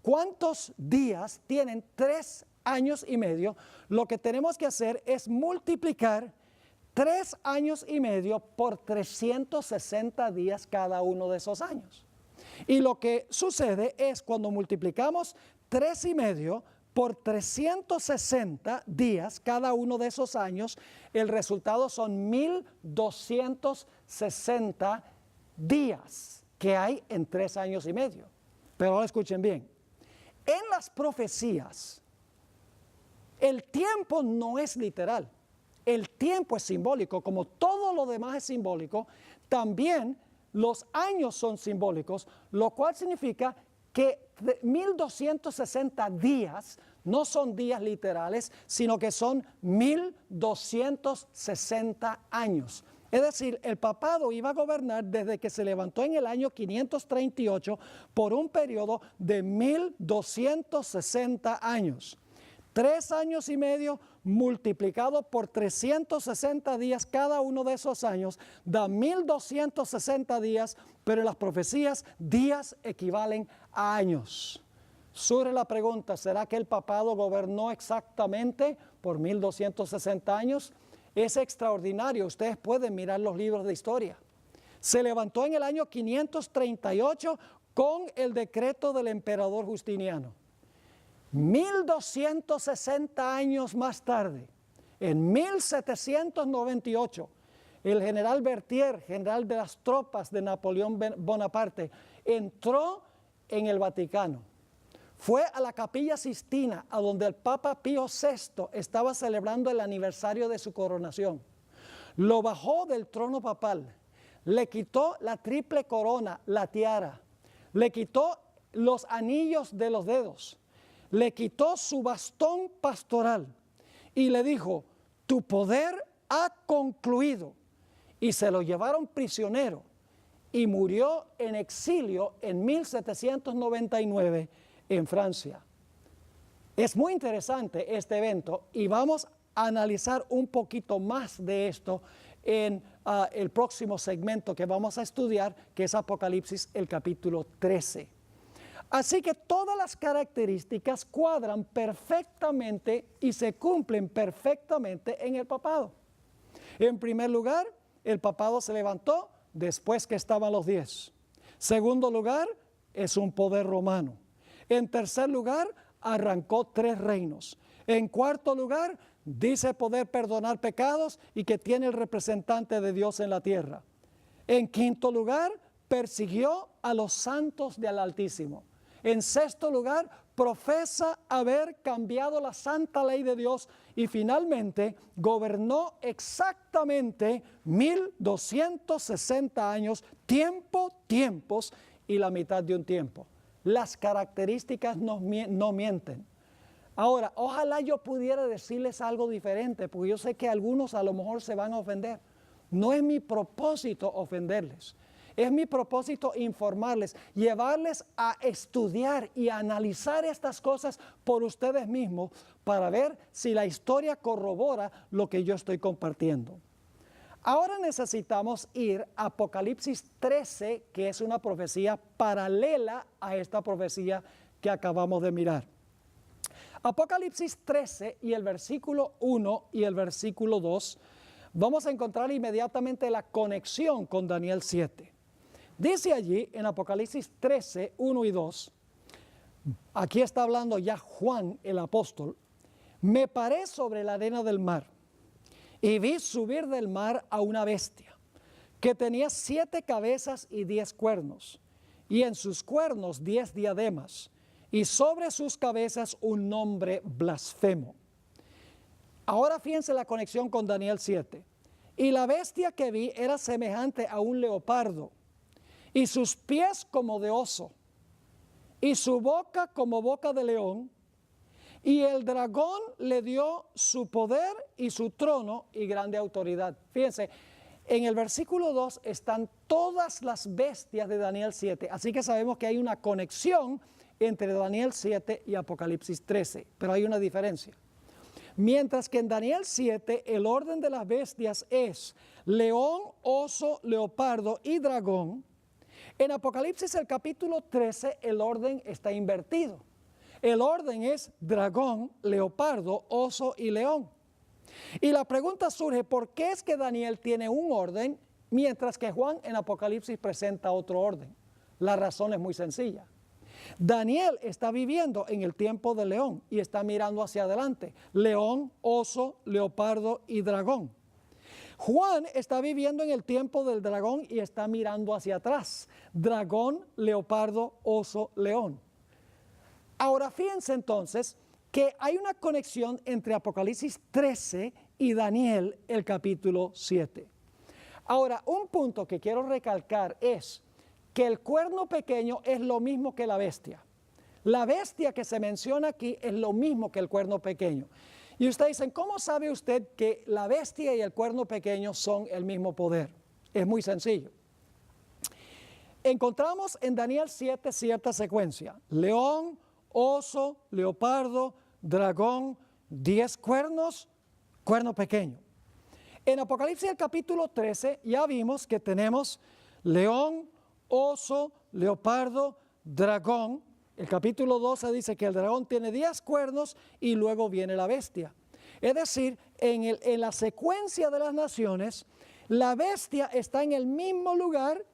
S1: cuántos días tienen 3 años y medio, lo que tenemos que hacer es multiplicar 3 años y medio por 360 días cada uno de esos años. Y lo que sucede es cuando multiplicamos 3 y medio por 360 días cada uno de esos años, el resultado son 1260 días que hay en 3 años y medio. Pero ahora escuchen bien, en las profecías el tiempo no es literal, el tiempo es simbólico, como todo lo demás es simbólico, también los años son simbólicos, lo cual significa que 1260 días no son días literales, sino que son 1260 años. Es decir, el papado iba a gobernar desde que se levantó en el año 538 por un periodo de 1260 años. 3 años y medio multiplicado por 360 días cada uno de esos años da 1260 días, pero en las profecías días equivalen a años. surge la pregunta, ¿será que el papado gobernó exactamente por 1260 años? Es extraordinario, ustedes pueden mirar los libros de historia. Se levantó en el año 538 con el decreto del emperador Justiniano. 1260 años más tarde, en 1798, el general Berthier, general de las tropas de Napoleón Bonaparte, entró en el Vaticano. Fue a la Capilla Sistina, a donde el Papa Pío VI estaba celebrando el aniversario de su coronación. Lo bajó del trono papal, le quitó la triple corona, la tiara, le quitó los anillos de los dedos, le quitó su bastón pastoral y le dijo, tu poder ha concluido. Y se lo llevaron prisionero y murió en exilio en 1799 en Francia. Es muy interesante este evento y vamos a analizar un poquito más de esto en el próximo segmento que vamos a estudiar, que es Apocalipsis, el capítulo 13. Así que todas las características cuadran perfectamente y se cumplen perfectamente en el papado. En primer lugar, el papado se levantó después que estaban los 10. Segundo lugar, es un poder romano. En tercer lugar, arrancó 3 reinos. En cuarto lugar, dice poder perdonar pecados y que tiene el representante de Dios en la tierra. En quinto lugar, persiguió a los santos del Altísimo. En sexto lugar, profesa haber cambiado la santa ley de Dios y finalmente gobernó exactamente 1260 años, tiempos y la mitad de un tiempo. Las características no mienten. Ahora, ojalá yo pudiera decirles algo diferente, porque yo sé que algunos a lo mejor se van a ofender. No es mi propósito ofenderles. Es mi propósito informarles, llevarles a estudiar y a analizar estas cosas por ustedes mismos para ver si la historia corrobora lo que yo estoy compartiendo. Ahora necesitamos ir a Apocalipsis 13, que es una profecía paralela a esta profecía que acabamos de mirar. Apocalipsis 13 y el versículo 1 y el versículo 2, vamos a encontrar inmediatamente la conexión con Daniel 7. Dice allí en Apocalipsis 13, 1 y 2, aquí está hablando ya Juan el apóstol, me paré sobre la arena del mar y vi subir del mar a una bestia que tenía 7 cabezas y 10 cuernos, y en sus cuernos 10 diademas, y sobre sus cabezas un nombre blasfemo. Ahora fíjense la conexión con Daniel 7. Y la bestia que vi era semejante a un leopardo, y sus pies como de oso, y su boca como boca de león, y el dragón le dio su poder y su trono y grande autoridad. Fíjense, en el versículo 2 están todas las bestias de Daniel 7, así que sabemos que hay una conexión entre Daniel 7 y Apocalipsis 13, pero hay una diferencia. Mientras que en Daniel 7 el orden de las bestias es león, oso, leopardo y dragón, en Apocalipsis el capítulo 13 el orden está invertido. El orden es dragón, leopardo, oso y león. Y la pregunta surge, ¿por qué es que Daniel tiene un orden mientras que Juan en Apocalipsis presenta otro orden? La razón es muy sencilla. Daniel está viviendo en el tiempo del león y está mirando hacia adelante. León, oso, leopardo y dragón. Juan está viviendo en el tiempo del dragón y está mirando hacia atrás. Dragón, leopardo, oso, león. Ahora fíjense entonces que hay una conexión entre Apocalipsis 13 y Daniel, el capítulo 7. Ahora, un punto que quiero recalcar es que el cuerno pequeño es lo mismo que la bestia. La bestia que se menciona aquí es lo mismo que el cuerno pequeño. Y ustedes dicen, ¿cómo sabe usted que la bestia y el cuerno pequeño son el mismo poder? Es muy sencillo. Encontramos en Daniel 7 cierta secuencia. León, oso, leopardo, dragón, 10 cuernos, cuerno pequeño. En Apocalipsis el capítulo 13 ya vimos que tenemos león, oso, leopardo, dragón, El capítulo 12 dice que el dragón tiene 10 cuernos y luego viene la bestia. Es decir, en la secuencia de las naciones, la bestia está en el mismo lugar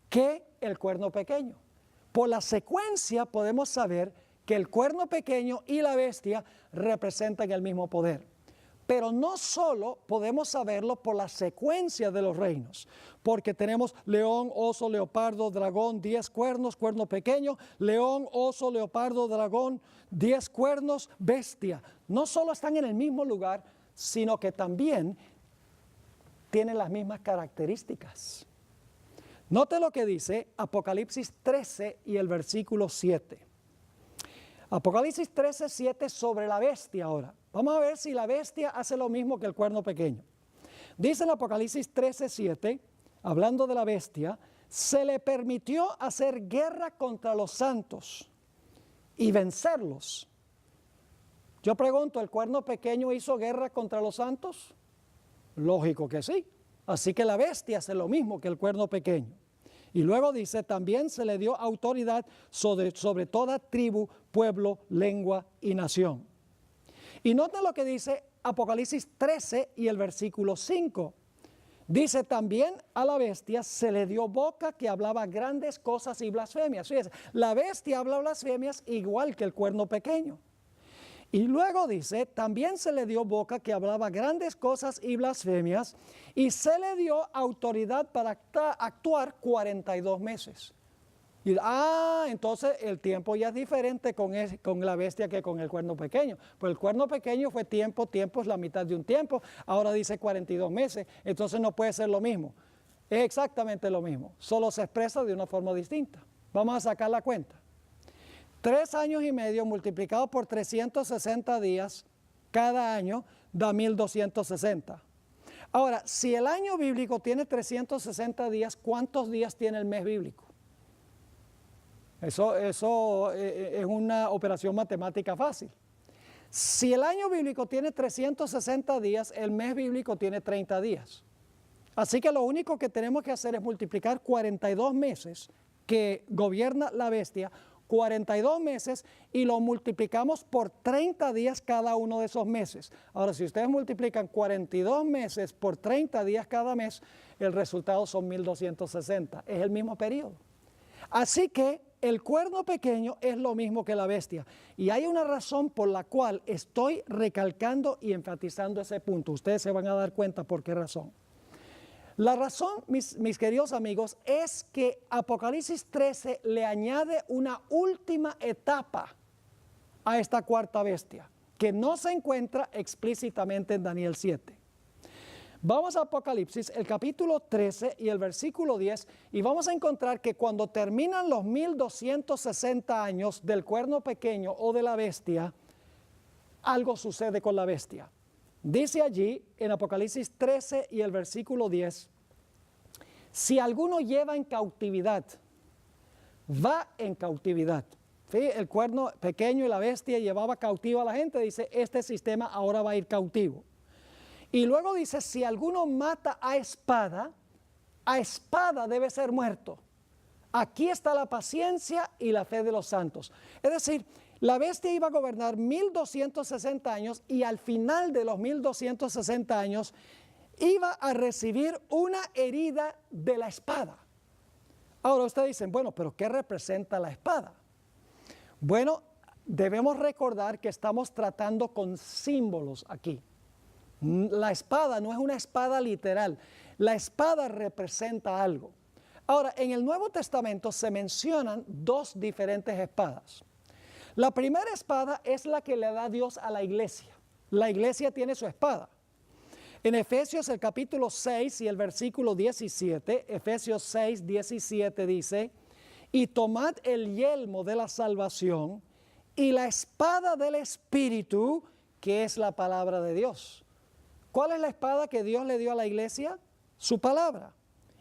S1: que el cuerno pequeño. Por la secuencia podemos saber que el cuerno pequeño y la bestia representan el mismo poder. Pero no solo podemos saberlo por la secuencia de los reinos, porque tenemos león, oso, leopardo, dragón, 10 cuernos, cuerno pequeño, león, oso, leopardo, dragón, 10 cuernos, bestia. No solo están en el mismo lugar, sino que también tienen las mismas características. Note lo que dice Apocalipsis 13 y el versículo 7. Apocalipsis 13, 7 sobre la bestia ahora. Vamos a ver si la bestia hace lo mismo que el cuerno pequeño. Dice en Apocalipsis 13, 7, hablando de la bestia, se le permitió hacer guerra contra los santos y vencerlos. Yo pregunto, ¿el cuerno pequeño hizo guerra contra los santos? Lógico que sí. Así que la bestia hace lo mismo que el cuerno pequeño. Y luego dice, también se le dio autoridad sobre toda tribu, pueblo, lengua y nación. Y nota lo que dice Apocalipsis 13 y el versículo 5. Dice, también a la bestia se le dio boca que hablaba grandes cosas y blasfemias. Fíjese, la bestia habla blasfemias igual que el cuerno pequeño. Y luego dice, también se le dio boca que hablaba grandes cosas y blasfemias, y se le dio autoridad para actuar 42 meses. Y, entonces el tiempo ya es diferente con la bestia que con el cuerno pequeño. Pues el cuerno pequeño fue tiempo es la mitad de un tiempo, ahora dice 42 meses, entonces no puede ser lo mismo. Es exactamente lo mismo, solo se expresa de una forma distinta. Vamos a sacar la cuenta. 3 años y medio multiplicado por 360 días cada año da 1260. Ahora, si el año bíblico tiene 360 días, ¿cuántos días tiene el mes bíblico? Eso es una operación matemática fácil. Si el año bíblico tiene 360 días, el mes bíblico tiene 30 días. Así que lo único que tenemos que hacer es multiplicar 42 meses que gobierna la bestia, 42 meses, y lo multiplicamos por 30 días cada uno de esos meses. Ahora, si ustedes multiplican 42 meses por 30 días cada mes, el resultado son 1260. Es el mismo periodo. Así que el cuerno pequeño es lo mismo que la bestia. Y hay una razón por la cual estoy recalcando y enfatizando ese punto. Ustedes se van a dar cuenta por qué razón. La razón, mis queridos amigos, es que Apocalipsis 13 le añade una última etapa a esta cuarta bestia, que no se encuentra explícitamente en Daniel 7. Vamos a Apocalipsis, el capítulo 13 y el versículo 10, y vamos a encontrar que cuando terminan los 1260 años del cuerno pequeño o de la bestia, algo sucede con la bestia. Dice allí en Apocalipsis 13 y el versículo 10, si alguno lleva en cautividad, va en cautividad. ¿Sí? El cuerno pequeño y la bestia llevaba cautiva a la gente, dice, este sistema ahora va a ir cautivo. Y luego dice, si alguno mata a espada debe ser muerto. Aquí está la paciencia y la fe de los santos. Es decir, la bestia iba a gobernar 1260 años y al final de los 1260 años iba a recibir una herida de la espada. Ahora ustedes dicen, bueno, pero ¿qué representa la espada? Bueno, debemos recordar que estamos tratando con símbolos aquí. La espada no es una espada literal, la espada representa algo. Ahora, en el Nuevo Testamento se mencionan 2 diferentes espadas. La primera espada es la que le da Dios a la iglesia. La iglesia tiene su espada. En Efesios el capítulo 6 y el versículo 17, Efesios 6, 17 dice, y tomad el yelmo de la salvación y la espada del Espíritu, que es la palabra de Dios. ¿Cuál es la espada que Dios le dio a la iglesia? Su palabra.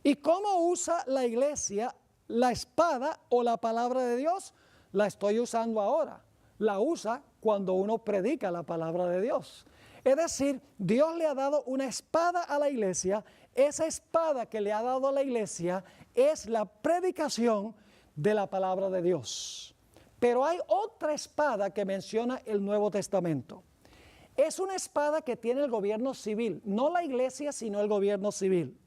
S1: ¿Y cómo usa la iglesia la espada o la palabra de Dios? La estoy usando ahora. La usa cuando uno predica la palabra de Dios. Es decir, Dios le ha dado una espada a la iglesia. Esa espada que le ha dado a la iglesia es la predicación de la palabra de Dios. Pero hay otra espada que menciona el Nuevo Testamento. Es una espada que tiene el gobierno civil, no la iglesia, sino el gobierno civil.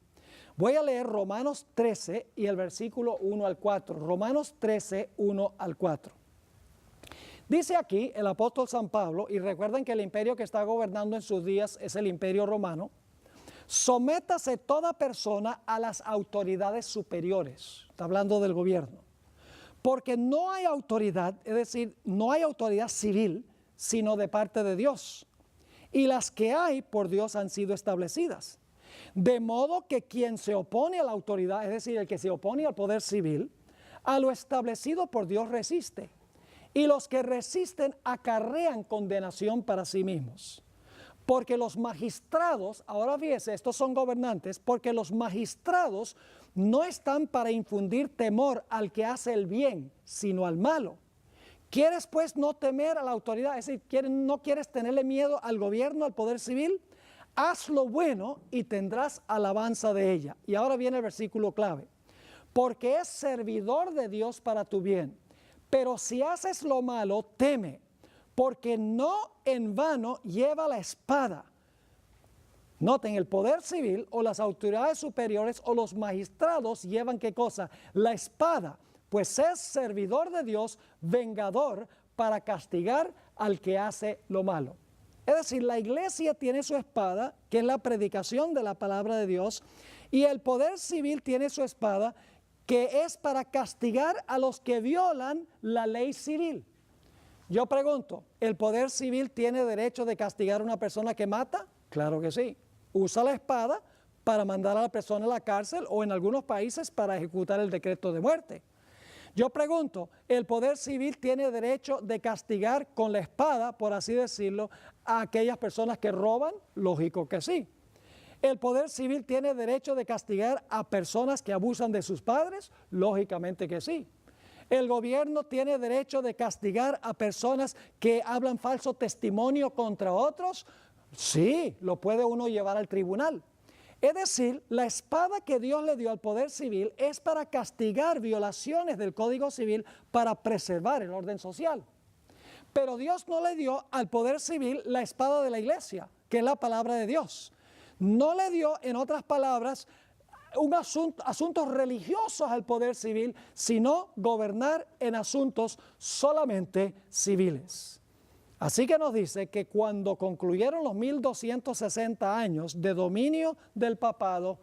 S1: Voy a leer Romanos 13 y el versículo 1 al 4. Romanos 13, 1 al 4. Dice aquí el apóstol San Pablo, y recuerden que el imperio que está gobernando en sus días es el imperio romano: sométase toda persona a las autoridades superiores. Está hablando del gobierno. Porque no hay autoridad, es decir, no hay autoridad civil, sino de parte de Dios. Y las que hay por Dios han sido establecidas. De modo que quien se opone a la autoridad, es decir, el que se opone al poder civil, a lo establecido por Dios resiste. Y los que resisten acarrean condenación para sí mismos. Porque los magistrados, ahora fíjese, estos son gobernantes, porque los magistrados no están para infundir temor al que hace el bien, sino al malo. ¿Quieres pues no temer a la autoridad? Es decir, ¿no quieres tenerle miedo al gobierno, al poder civil? Haz lo bueno y tendrás alabanza de ella. Y ahora viene el versículo clave. Porque es servidor de Dios para tu bien. Pero si haces lo malo, teme, porque no en vano lleva la espada. Noten, el poder civil o las autoridades superiores o los magistrados llevan ¿qué cosa? La espada, pues es servidor de Dios, vengador para castigar al que hace lo malo. Es decir, la iglesia tiene su espada, que es la predicación de la palabra de Dios, y el poder civil tiene su espada, que es para castigar a los que violan la ley civil. Yo pregunto, ¿el poder civil tiene derecho de castigar a una persona que mata? Claro que sí. Usa la espada para mandar a la persona a la cárcel o en algunos países para ejecutar el decreto de muerte. Yo pregunto, ¿el poder civil tiene derecho de castigar con la espada, por así decirlo, a aquellas personas que roban? Lógico que sí. ¿El poder civil tiene derecho de castigar a personas que abusan de sus padres? Lógicamente que sí. ¿El gobierno tiene derecho de castigar a personas que hablan falso testimonio contra otros? Sí, lo puede uno llevar al tribunal. Es decir, la espada que Dios le dio al poder civil es para castigar violaciones del Código Civil para preservar el orden social. Pero Dios no le dio al poder civil la espada de la iglesia, que es la palabra de Dios. No le dio, en otras palabras, asuntos religiosos al poder civil, sino gobernar en asuntos solamente civiles. Así que nos dice que cuando concluyeron los 1260 años de dominio del papado,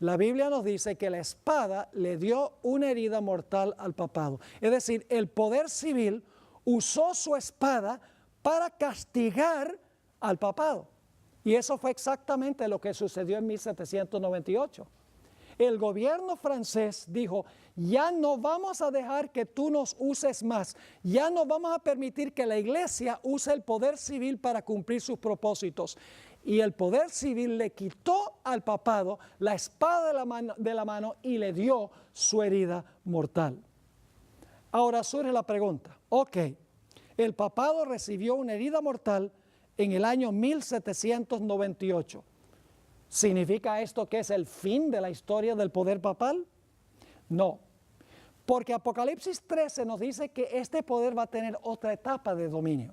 S1: la Biblia nos dice que la espada le dio una herida mortal al papado. Es decir, el poder civil usó su espada para castigar al papado. Y eso fue exactamente lo que sucedió en 1798. El gobierno francés dijo, ya no vamos a dejar que tú nos uses más, ya no vamos a permitir que la iglesia use el poder civil para cumplir sus propósitos. Y el poder civil le quitó al papado la espada de la mano y le dio su herida mortal. Ahora surge la pregunta, ok, el papado recibió una herida mortal en el año 1798. ¿Significa esto que es el fin de la historia del poder papal? No, porque Apocalipsis 13 nos dice que este poder va a tener otra etapa de dominio.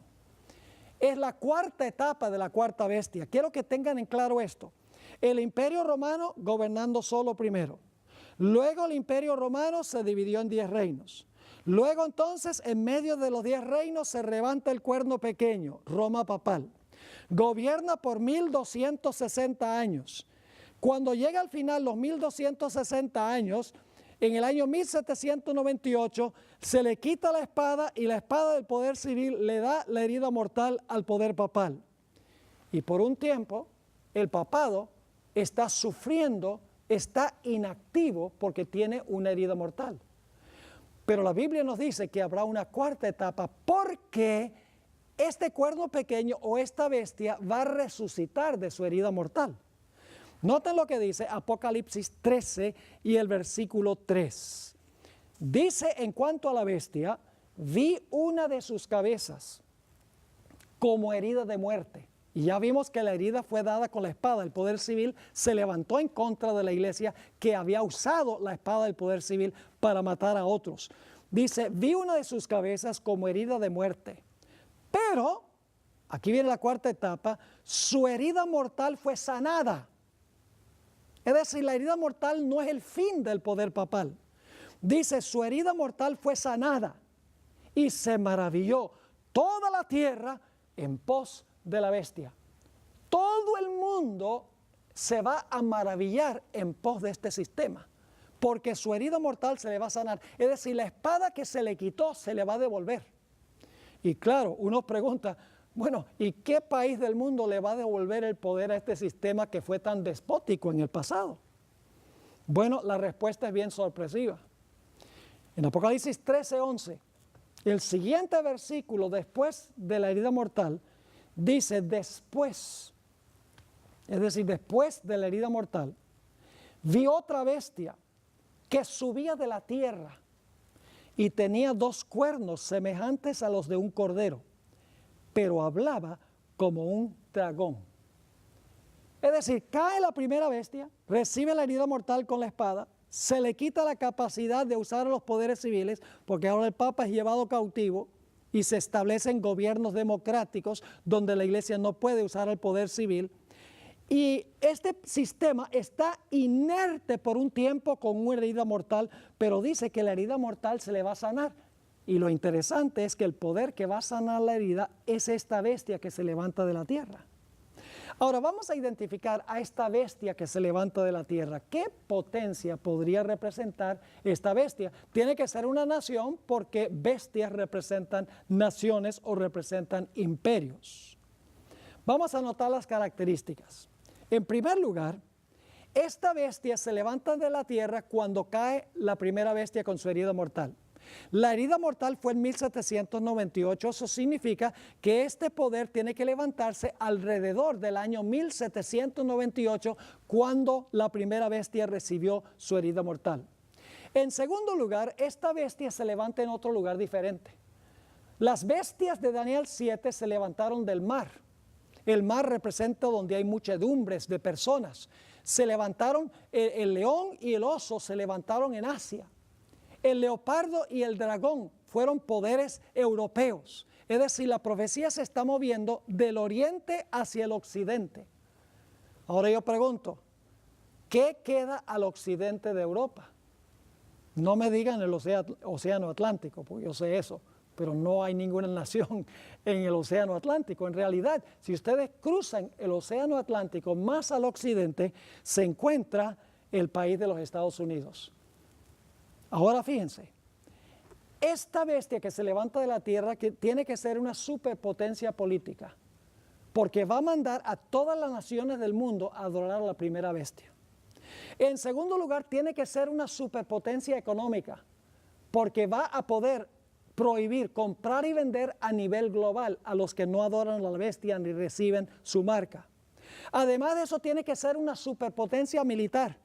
S1: Es la cuarta etapa de la cuarta bestia. Quiero que tengan en claro esto. El imperio romano gobernando solo primero. Luego el imperio romano se dividió en 10 reinos. Luego entonces en medio de los 10 reinos se levanta el cuerno pequeño, Roma papal. Gobierna por 1260 años. Cuando llega al final los 1260 años, en el año 1798 se le quita la espada y la espada del poder civil le da la herida mortal al poder papal. Y por un tiempo el papado está sufriendo, está inactivo porque tiene una herida mortal. Pero la Biblia nos dice que habrá una cuarta etapa porque este cuerno pequeño o esta bestia va a resucitar de su herida mortal. Noten lo que dice Apocalipsis 13 y el versículo 3. Dice en cuanto a la bestia, vi una de sus cabezas como herida de muerte. Y ya vimos que la herida fue dada con la espada. El poder civil se levantó en contra de la iglesia que había usado la espada del poder civil para matar a otros. Dice, vi una de sus cabezas como herida de muerte, pero, aquí viene la cuarta etapa, su herida mortal fue sanada. Es decir, la herida mortal no es el fin del poder papal. Dice, su herida mortal fue sanada y se maravilló toda la tierra en pos de la bestia. Todo el mundo se va a maravillar en pos de este sistema, porque su herida mortal se le va a sanar. Es decir, la espada que se le quitó se le va a devolver. Y claro, uno pregunta, bueno, ¿y qué país del mundo le va a devolver el poder a este sistema que fue tan despótico en el pasado? Bueno, la respuesta es bien sorpresiva. En Apocalipsis 13:11, el siguiente versículo después de la herida mortal, dice después, es decir, después de la herida mortal, vi otra bestia que subía de la tierra y tenía 2 cuernos semejantes a los de un cordero, pero hablaba como un dragón. Es decir, cae la primera bestia, recibe la herida mortal con la espada, se le quita la capacidad de usar los poderes civiles, porque ahora el Papa es llevado cautivo y se establecen gobiernos democráticos donde la iglesia no puede usar el poder civil. Y este sistema está inerte por un tiempo con una herida mortal, pero dice que la herida mortal se le va a sanar. Y lo interesante es que el poder que va a sanar la herida es esta bestia que se levanta de la tierra. Ahora vamos a identificar a esta bestia que se levanta de la tierra. ¿Qué potencia podría representar esta bestia? Tiene que ser una nación porque bestias representan naciones o representan imperios. Vamos a anotar las características. En primer lugar, esta bestia se levanta de la tierra cuando cae la primera bestia con su herida mortal. La herida mortal fue en 1798, eso significa que este poder tiene que levantarse alrededor del año 1798, cuando la primera bestia recibió su herida mortal. En segundo lugar, esta bestia se levanta en otro lugar diferente. Las bestias de Daniel 7 se levantaron del mar. El mar representa donde hay muchedumbres de personas. Se levantaron, el león y el oso se levantaron en Asia. El leopardo y el dragón fueron poderes europeos. Es decir, la profecía se está moviendo del oriente hacia el occidente. Ahora yo pregunto, ¿qué queda al occidente de Europa? No me digan el océano Atlántico, porque yo sé eso, pero no hay ninguna nación en el océano Atlántico. En realidad, si ustedes cruzan el océano Atlántico más al occidente, se encuentra el país de los Estados Unidos. Ahora fíjense, esta bestia que se levanta de la tierra que tiene que ser una superpotencia política, porque va a mandar a todas las naciones del mundo a adorar a la primera bestia. En segundo lugar, tiene que ser una superpotencia económica, porque va a poder prohibir comprar y vender a nivel global a los que no adoran a la bestia ni reciben su marca. Además de eso, tiene que ser una superpotencia militar,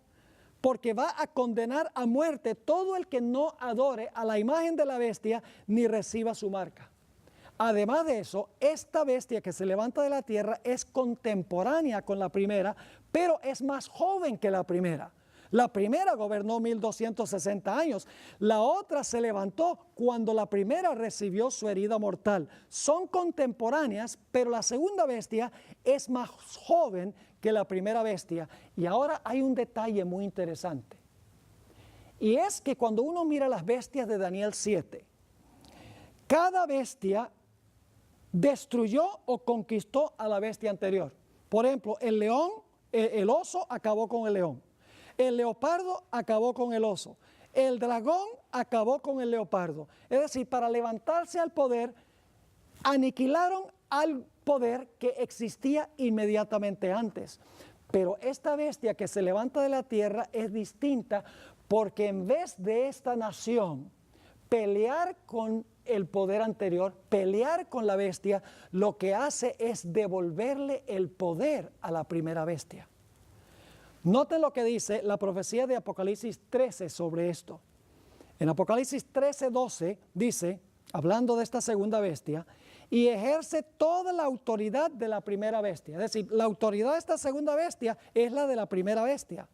S1: porque va a condenar a muerte todo el que no adore a la imagen de la bestia ni reciba su marca. Además de eso, esta bestia que se levanta de la tierra es contemporánea con la primera, pero es más joven que la primera. La primera gobernó 1260 años, la otra se levantó cuando la primera recibió su herida mortal. Son contemporáneas, pero la segunda bestia es más joven que la primera bestia. Y ahora hay un detalle muy interesante. Y es que cuando uno mira las bestias de Daniel 7, cada bestia destruyó o conquistó a la bestia anterior. Por ejemplo, el león, el oso acabó con el león. El leopardo acabó con el oso. El dragón acabó con el leopardo. Es decir, para levantarse al poder, aniquilaron al poder que existía inmediatamente antes. Pero esta bestia que se levanta de la tierra es distinta, porque en vez de esta nación pelear con el poder anterior, pelear con la bestia, lo que hace es devolverle el poder a la primera bestia. Noten lo que dice la profecía de Apocalipsis 13 sobre esto. En Apocalipsis 13:12 dice, hablando de esta segunda bestia, y ejerce toda la autoridad de la primera bestia. Es decir, la autoridad de esta segunda bestia es la de la primera bestia.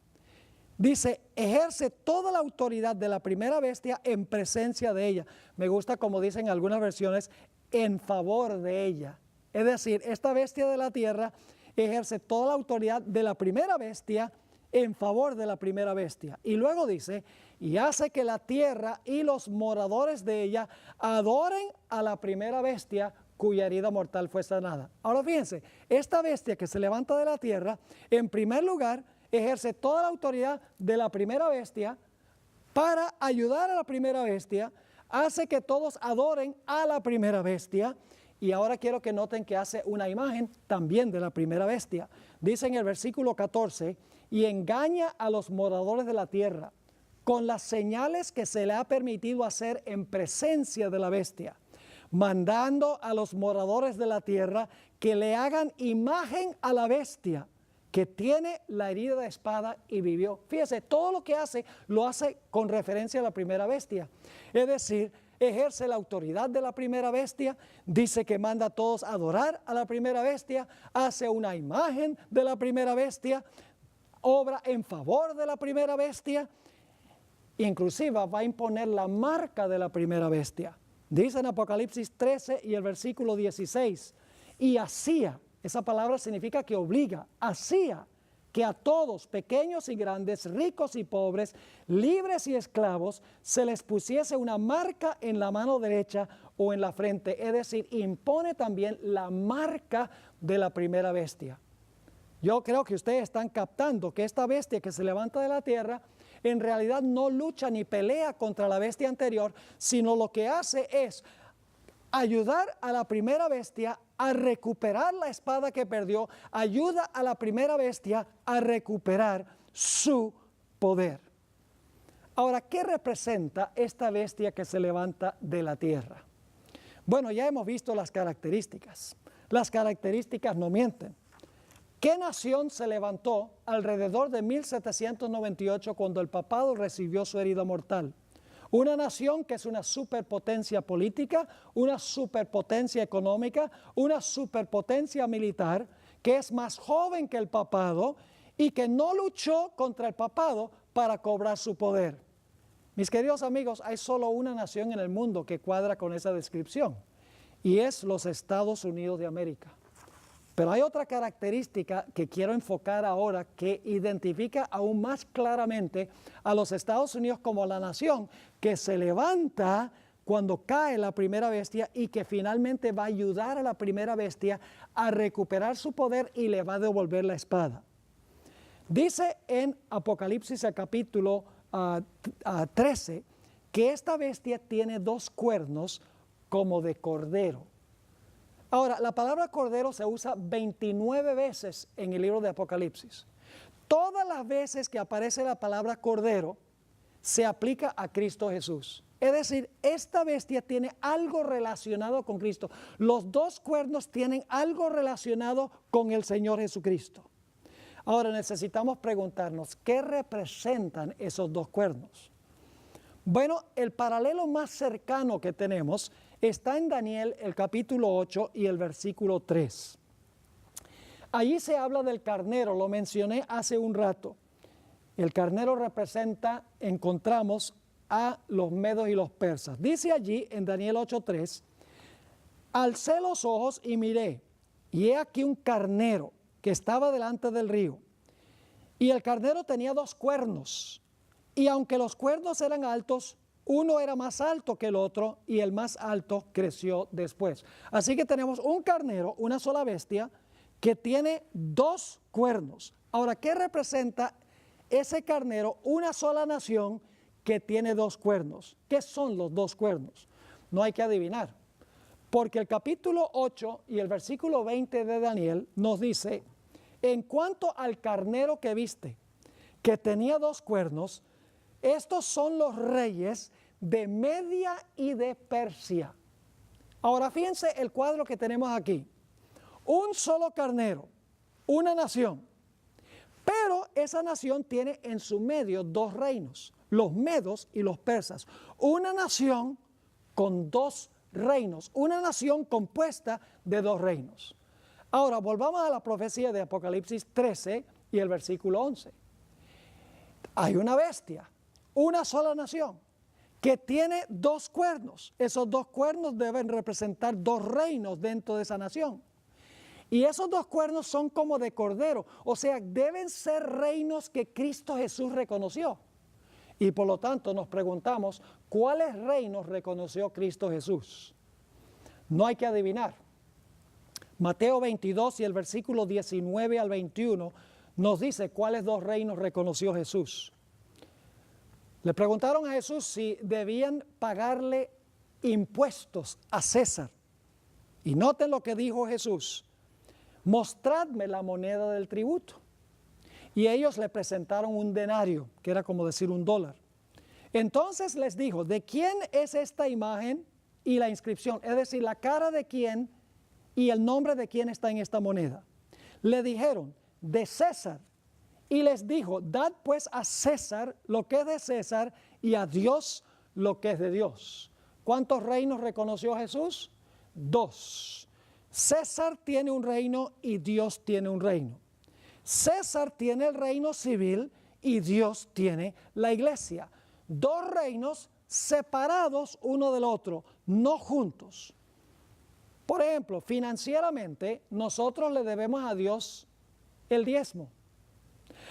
S1: Dice, ejerce toda la autoridad de la primera bestia en presencia de ella. Me gusta como dicen algunas versiones, en favor de ella. Es decir, esta bestia de la tierra ejerce toda la autoridad de la primera bestia en favor de la primera bestia. Y luego dice, y hace que la tierra y los moradores de ella adoren a la primera bestia cuya herida mortal fue sanada. Ahora fíjense, esta bestia que se levanta de la tierra, en primer lugar, ejerce toda la autoridad de la primera bestia para ayudar a la primera bestia, hace que todos adoren a la primera bestia. Y ahora quiero que noten que hace una imagen también de la primera bestia. Dice en el versículo 14, y engaña a los moradores de la tierra con las señales que se le ha permitido hacer en presencia de la bestia, mandando a los moradores de la tierra que le hagan imagen a la bestia que tiene la herida de espada y vivió. Fíjese, todo lo que hace, lo hace con referencia a la primera bestia. Es decir, ejerce la autoridad de la primera bestia, dice que manda a todos a adorar a la primera bestia, hace una imagen de la primera bestia, obra en favor de la primera bestia, inclusive va a imponer la marca de la primera bestia. Dice en Apocalipsis 13 y el versículo 16, y hacía, esa palabra significa que obliga, hacía que a todos, pequeños y grandes, ricos y pobres, libres y esclavos, se les pusiese una marca en la mano derecha o en la frente. Es decir, impone también la marca de la primera bestia. Yo creo que ustedes están captando que esta bestia que se levanta de la tierra, en realidad no lucha ni pelea contra la bestia anterior, sino lo que hace es ayudar a la primera bestia a recuperar la espada que perdió, ayuda a la primera bestia a recuperar su poder. Ahora, ¿qué representa esta bestia que se levanta de la tierra? Bueno, ya hemos visto las características. Las características no mienten. ¿Qué nación se levantó alrededor de 1798 cuando el papado recibió su herida mortal? Una nación que es una superpotencia política, una superpotencia económica, una superpotencia militar, que es más joven que el papado y que no luchó contra el papado para cobrar su poder. Mis queridos amigos, hay solo una nación en el mundo que cuadra con esa descripción, y es los Estados Unidos de América. Pero hay otra característica que quiero enfocar ahora que identifica aún más claramente a los Estados Unidos como la nación que se levanta cuando cae la primera bestia y que finalmente va a ayudar a la primera bestia a recuperar su poder y le va a devolver la espada. Dice en Apocalipsis el capítulo 13 que esta bestia tiene dos cuernos como de cordero. Ahora, la palabra cordero se usa 29 veces en el libro de Apocalipsis. Todas las veces que aparece la palabra cordero, se aplica a Cristo Jesús. Es decir, esta bestia tiene algo relacionado con Cristo. Los dos cuernos tienen algo relacionado con el Señor Jesucristo. Ahora necesitamos preguntarnos, ¿qué representan esos dos cuernos? Bueno, el paralelo más cercano que tenemos está en Daniel, el capítulo 8 y el versículo 3. Allí se habla del carnero, lo mencioné hace un rato. El carnero representa, encontramos a los medos y los persas. Dice allí en Daniel 8:3, alcé los ojos y miré, y he aquí un carnero que estaba delante del río. Y el carnero tenía dos cuernos, y aunque los cuernos eran altos, uno era más alto que el otro y el más alto creció después. Así que tenemos un carnero, una sola bestia, que tiene dos cuernos. Ahora, ¿qué representa ese carnero? Una sola nación que tiene dos cuernos. ¿Qué son los dos cuernos? No hay que adivinar, porque el capítulo 8 y el versículo 20 de Daniel nos dice, en cuanto al carnero que viste, que tenía dos cuernos, estos son los reyes de Media y de Persia. Ahora fíjense el cuadro que tenemos aquí. Un solo carnero, una nación. Pero esa nación tiene en su medio dos reinos, los medos y los persas. Una nación con dos reinos, una nación compuesta de dos reinos. Ahora volvamos a la profecía de Apocalipsis 13 y el versículo 11. Hay una bestia, una sola nación, que tiene dos cuernos. Esos dos cuernos deben representar dos reinos dentro de esa nación. Y esos dos cuernos son como de cordero, o sea, deben ser reinos que Cristo Jesús reconoció. Y por lo tanto nos preguntamos, ¿cuáles reinos reconoció Cristo Jesús? No hay que adivinar. Mateo 22 y el versículo 19 al 21 nos dice cuáles dos reinos reconoció Jesús. Le preguntaron a Jesús si debían pagarle impuestos a César. Y noten lo que dijo Jesús: mostradme la moneda del tributo. Y ellos le presentaron un denario, que era como decir $1. Entonces les dijo, ¿de quién es esta imagen y la inscripción? Es decir, la cara de quién y el nombre de quién está en esta moneda. Le dijeron, de César. Y les dijo, dad pues a César lo que es de César y a Dios lo que es de Dios. ¿Cuántos reinos reconoció Jesús? 2. César tiene un reino y Dios tiene un reino. César tiene el reino civil y Dios tiene la iglesia. Dos reinos separados uno del otro, no juntos. Por ejemplo, financieramente nosotros le debemos a Dios el diezmo.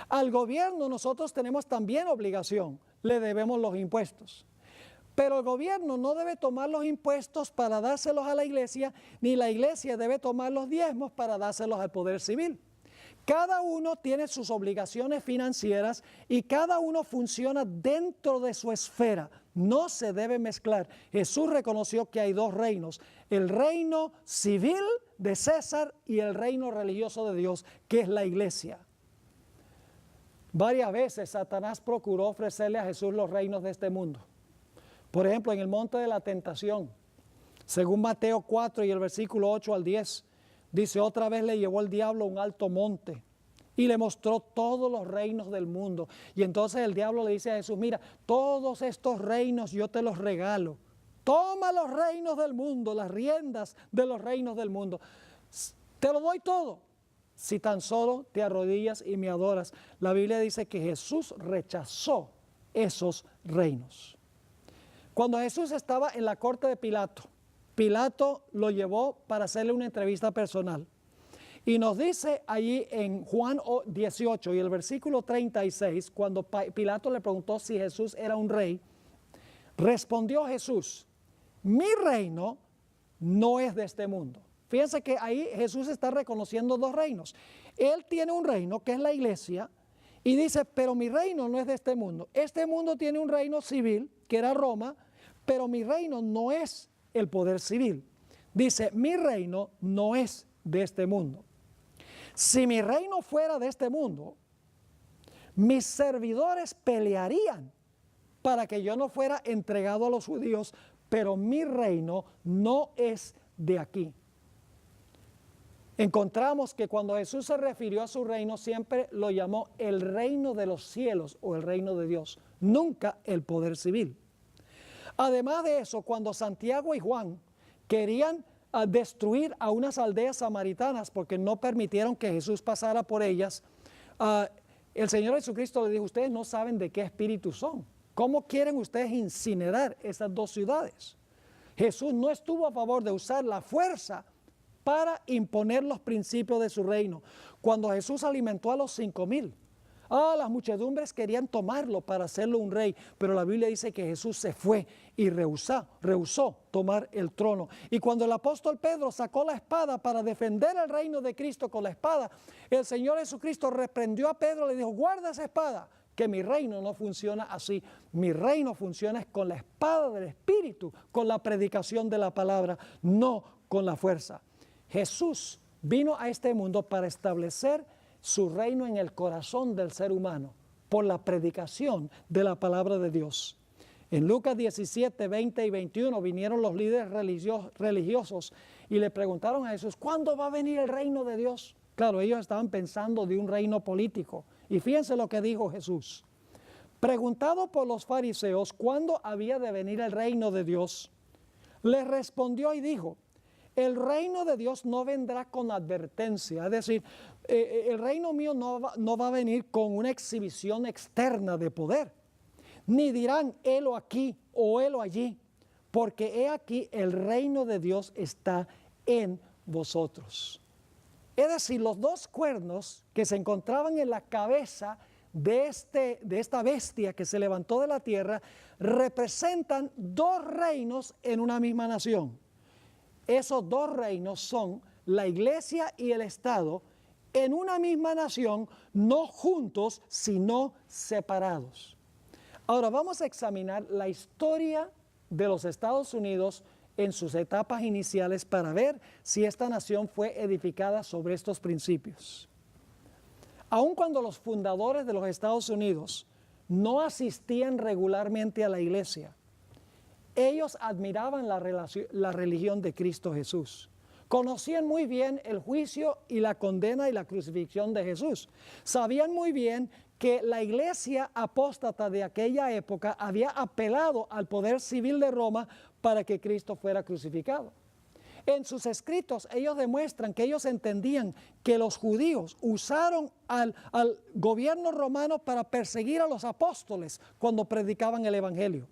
S1: Al gobierno nosotros tenemos también obligación, le debemos los impuestos. Pero el gobierno no debe tomar los impuestos para dárselos a la iglesia, ni la iglesia debe tomar los diezmos para dárselos al poder civil. Cada uno tiene sus obligaciones financieras y cada uno funciona dentro de su esfera. No se debe mezclar. Jesús reconoció que hay dos reinos: el reino civil de César y el reino religioso de Dios, que es la iglesia. Varias veces Satanás procuró ofrecerle a Jesús los reinos de este mundo. Por ejemplo, en el monte de la tentación, según Mateo 4 y el versículo 8 al 10, dice, otra vez le llevó el diablo a un alto monte y le mostró todos los reinos del mundo. Y entonces el diablo le dice a Jesús, mira, todos estos reinos yo te los regalo. Toma los reinos del mundo, las riendas de los reinos del mundo. Te lo doy todo, si tan solo te arrodillas y me adoras. La Biblia dice que Jesús rechazó esos reinos. Cuando Jesús estaba en la corte de Pilato, Pilato lo llevó para hacerle una entrevista personal. Y nos dice allí en Juan 18 y el versículo 36, cuando Pilato le preguntó si Jesús era un rey, respondió Jesús, mi reino no es de este mundo. Fíjense que ahí Jesús está reconociendo dos reinos. Él tiene un reino que es la iglesia y dice, pero mi reino no es de este mundo. Este mundo tiene un reino civil, que era Roma, pero mi reino no es el poder civil. Dice, mi reino no es de este mundo. Si mi reino fuera de este mundo, mis servidores pelearían para que yo no fuera entregado a los judíos, pero mi reino no es de aquí. Encontramos que cuando Jesús se refirió a su reino, siempre lo llamó el reino de los cielos o el reino de Dios, nunca el poder civil. Además de eso, cuando Santiago y Juan querían destruir a unas aldeas samaritanas porque no permitieron que Jesús pasara por ellas, el Señor Jesucristo le dijo, ustedes no saben de qué espíritu son. ¿Cómo quieren ustedes incinerar esas dos ciudades? Jesús no estuvo a favor de usar la fuerza para imponer los principios de su reino. Cuando Jesús alimentó a los 5,000, las muchedumbres querían tomarlo para hacerlo un rey, pero la Biblia dice que Jesús se fue y rehusó tomar el trono. Y cuando el apóstol Pedro sacó la espada para defender el reino de Cristo con la espada, el Señor Jesucristo reprendió a Pedro y le dijo, guarda esa espada, que mi reino no funciona así. Mi reino funciona con la espada del Espíritu, con la predicación de la palabra, no con la fuerza. Jesús vino a este mundo para establecer su reino en el corazón del ser humano por la predicación de la palabra de Dios. En Lucas 17, 20 y 21 vinieron los líderes religiosos y le preguntaron a Jesús, ¿cuándo va a venir el reino de Dios? Claro, ellos estaban pensando de un reino político. Y fíjense lo que dijo Jesús. Preguntado por los fariseos cuándo había de venir el reino de Dios, les respondió y dijo, el reino de Dios no vendrá con advertencia, es decir, el reino mío no va a venir con una exhibición externa de poder, ni dirán, helo aquí o helo allí, porque he aquí el reino de Dios está en vosotros. Es decir, los dos cuernos que se encontraban en la cabeza de esta bestia que se levantó de la tierra representan dos reinos en una misma nación. Esos dos reinos son la iglesia y el Estado en una misma nación, no juntos, sino separados. Ahora vamos a examinar la historia de los Estados Unidos en sus etapas iniciales para ver si esta nación fue edificada sobre estos principios. Aun cuando los fundadores de los Estados Unidos no asistían regularmente a la iglesia, ellos admiraban la religión de Cristo Jesús. Conocían muy bien el juicio y la condena y la crucifixión de Jesús. Sabían muy bien que la iglesia apóstata de aquella época había apelado al poder civil de Roma para que Cristo fuera crucificado. En sus escritos ellos demuestran que ellos entendían que los judíos usaron al gobierno romano para perseguir a los apóstoles cuando predicaban el evangelio.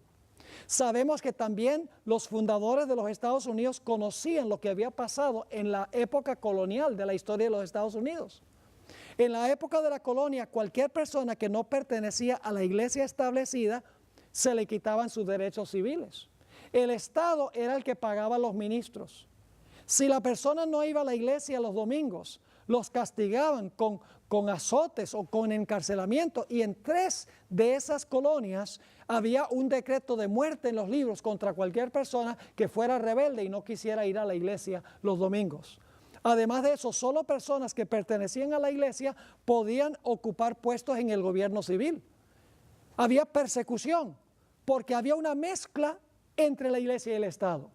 S1: Sabemos que también los fundadores de los Estados Unidos conocían lo que había pasado en la época colonial de la historia de los Estados Unidos. En la época de la colonia, cualquier persona que no pertenecía a la iglesia establecida, se le quitaban sus derechos civiles. El Estado era el que pagaba a los ministros. Si la persona no iba a la iglesia los domingos, los castigaban con azotes o con encarcelamiento, y en 3 de esas colonias había un decreto de muerte en los libros contra cualquier persona que fuera rebelde y no quisiera ir a la iglesia los domingos. Además de eso, solo personas que pertenecían a la iglesia podían ocupar puestos en el gobierno civil. Había persecución porque había una mezcla entre la iglesia y el Estado.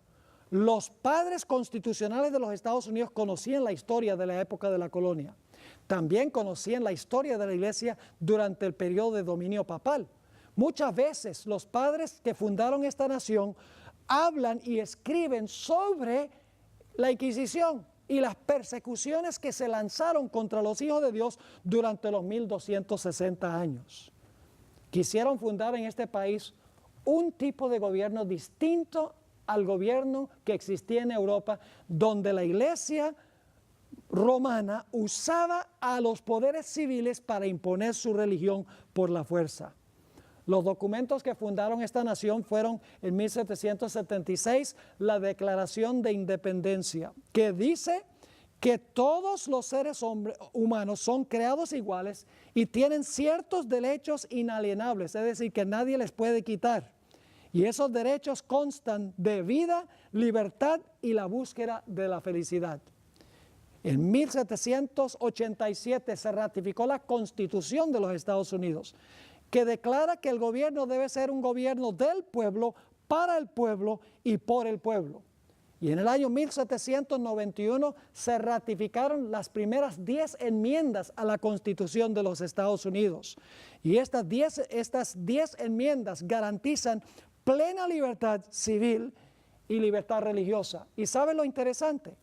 S1: Los padres constitucionales de los Estados Unidos conocían la historia de la época de la colonia. También conocían la historia de la iglesia durante el periodo de dominio papal. Muchas veces los padres que fundaron esta nación hablan y escriben sobre la Inquisición y las persecuciones que se lanzaron contra los hijos de Dios durante los 1260 años. Quisieron fundar en este país un tipo de gobierno distinto al gobierno que existía en Europa, donde la iglesia romana usaba a los poderes civiles para imponer su religión por la fuerza. Los documentos que fundaron esta nación fueron en 1776 la Declaración de Independencia, que dice que todos los seres humanos son creados iguales y tienen ciertos derechos inalienables, es decir, que nadie les puede quitar. Y esos derechos constan de vida, libertad y la búsqueda de la felicidad. En 1787 se ratificó la Constitución de los Estados Unidos, que declara que el gobierno debe ser un gobierno del pueblo, para el pueblo y por el pueblo. Y en el año 1791 se ratificaron las primeras 10 enmiendas a la Constitución de los Estados Unidos. Y estas 10 enmiendas garantizan plena libertad civil y libertad religiosa. ¿Y sabe lo interesante?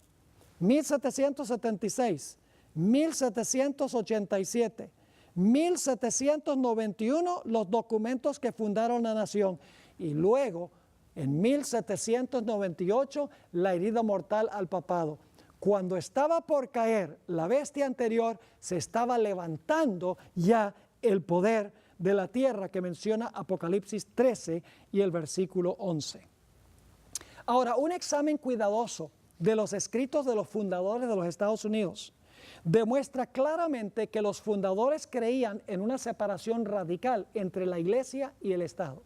S1: 1776, 1787, 1791 los documentos que fundaron la nación, y luego en 1798 la herida mortal al papado. Cuando estaba por caer la bestia anterior, se estaba levantando ya el poder de la tierra que menciona Apocalipsis 13 y el versículo 11. Ahora, un examen cuidadoso de los escritos de los fundadores de los Estados Unidos demuestra claramente que los fundadores creían en una separación radical entre la iglesia y el Estado.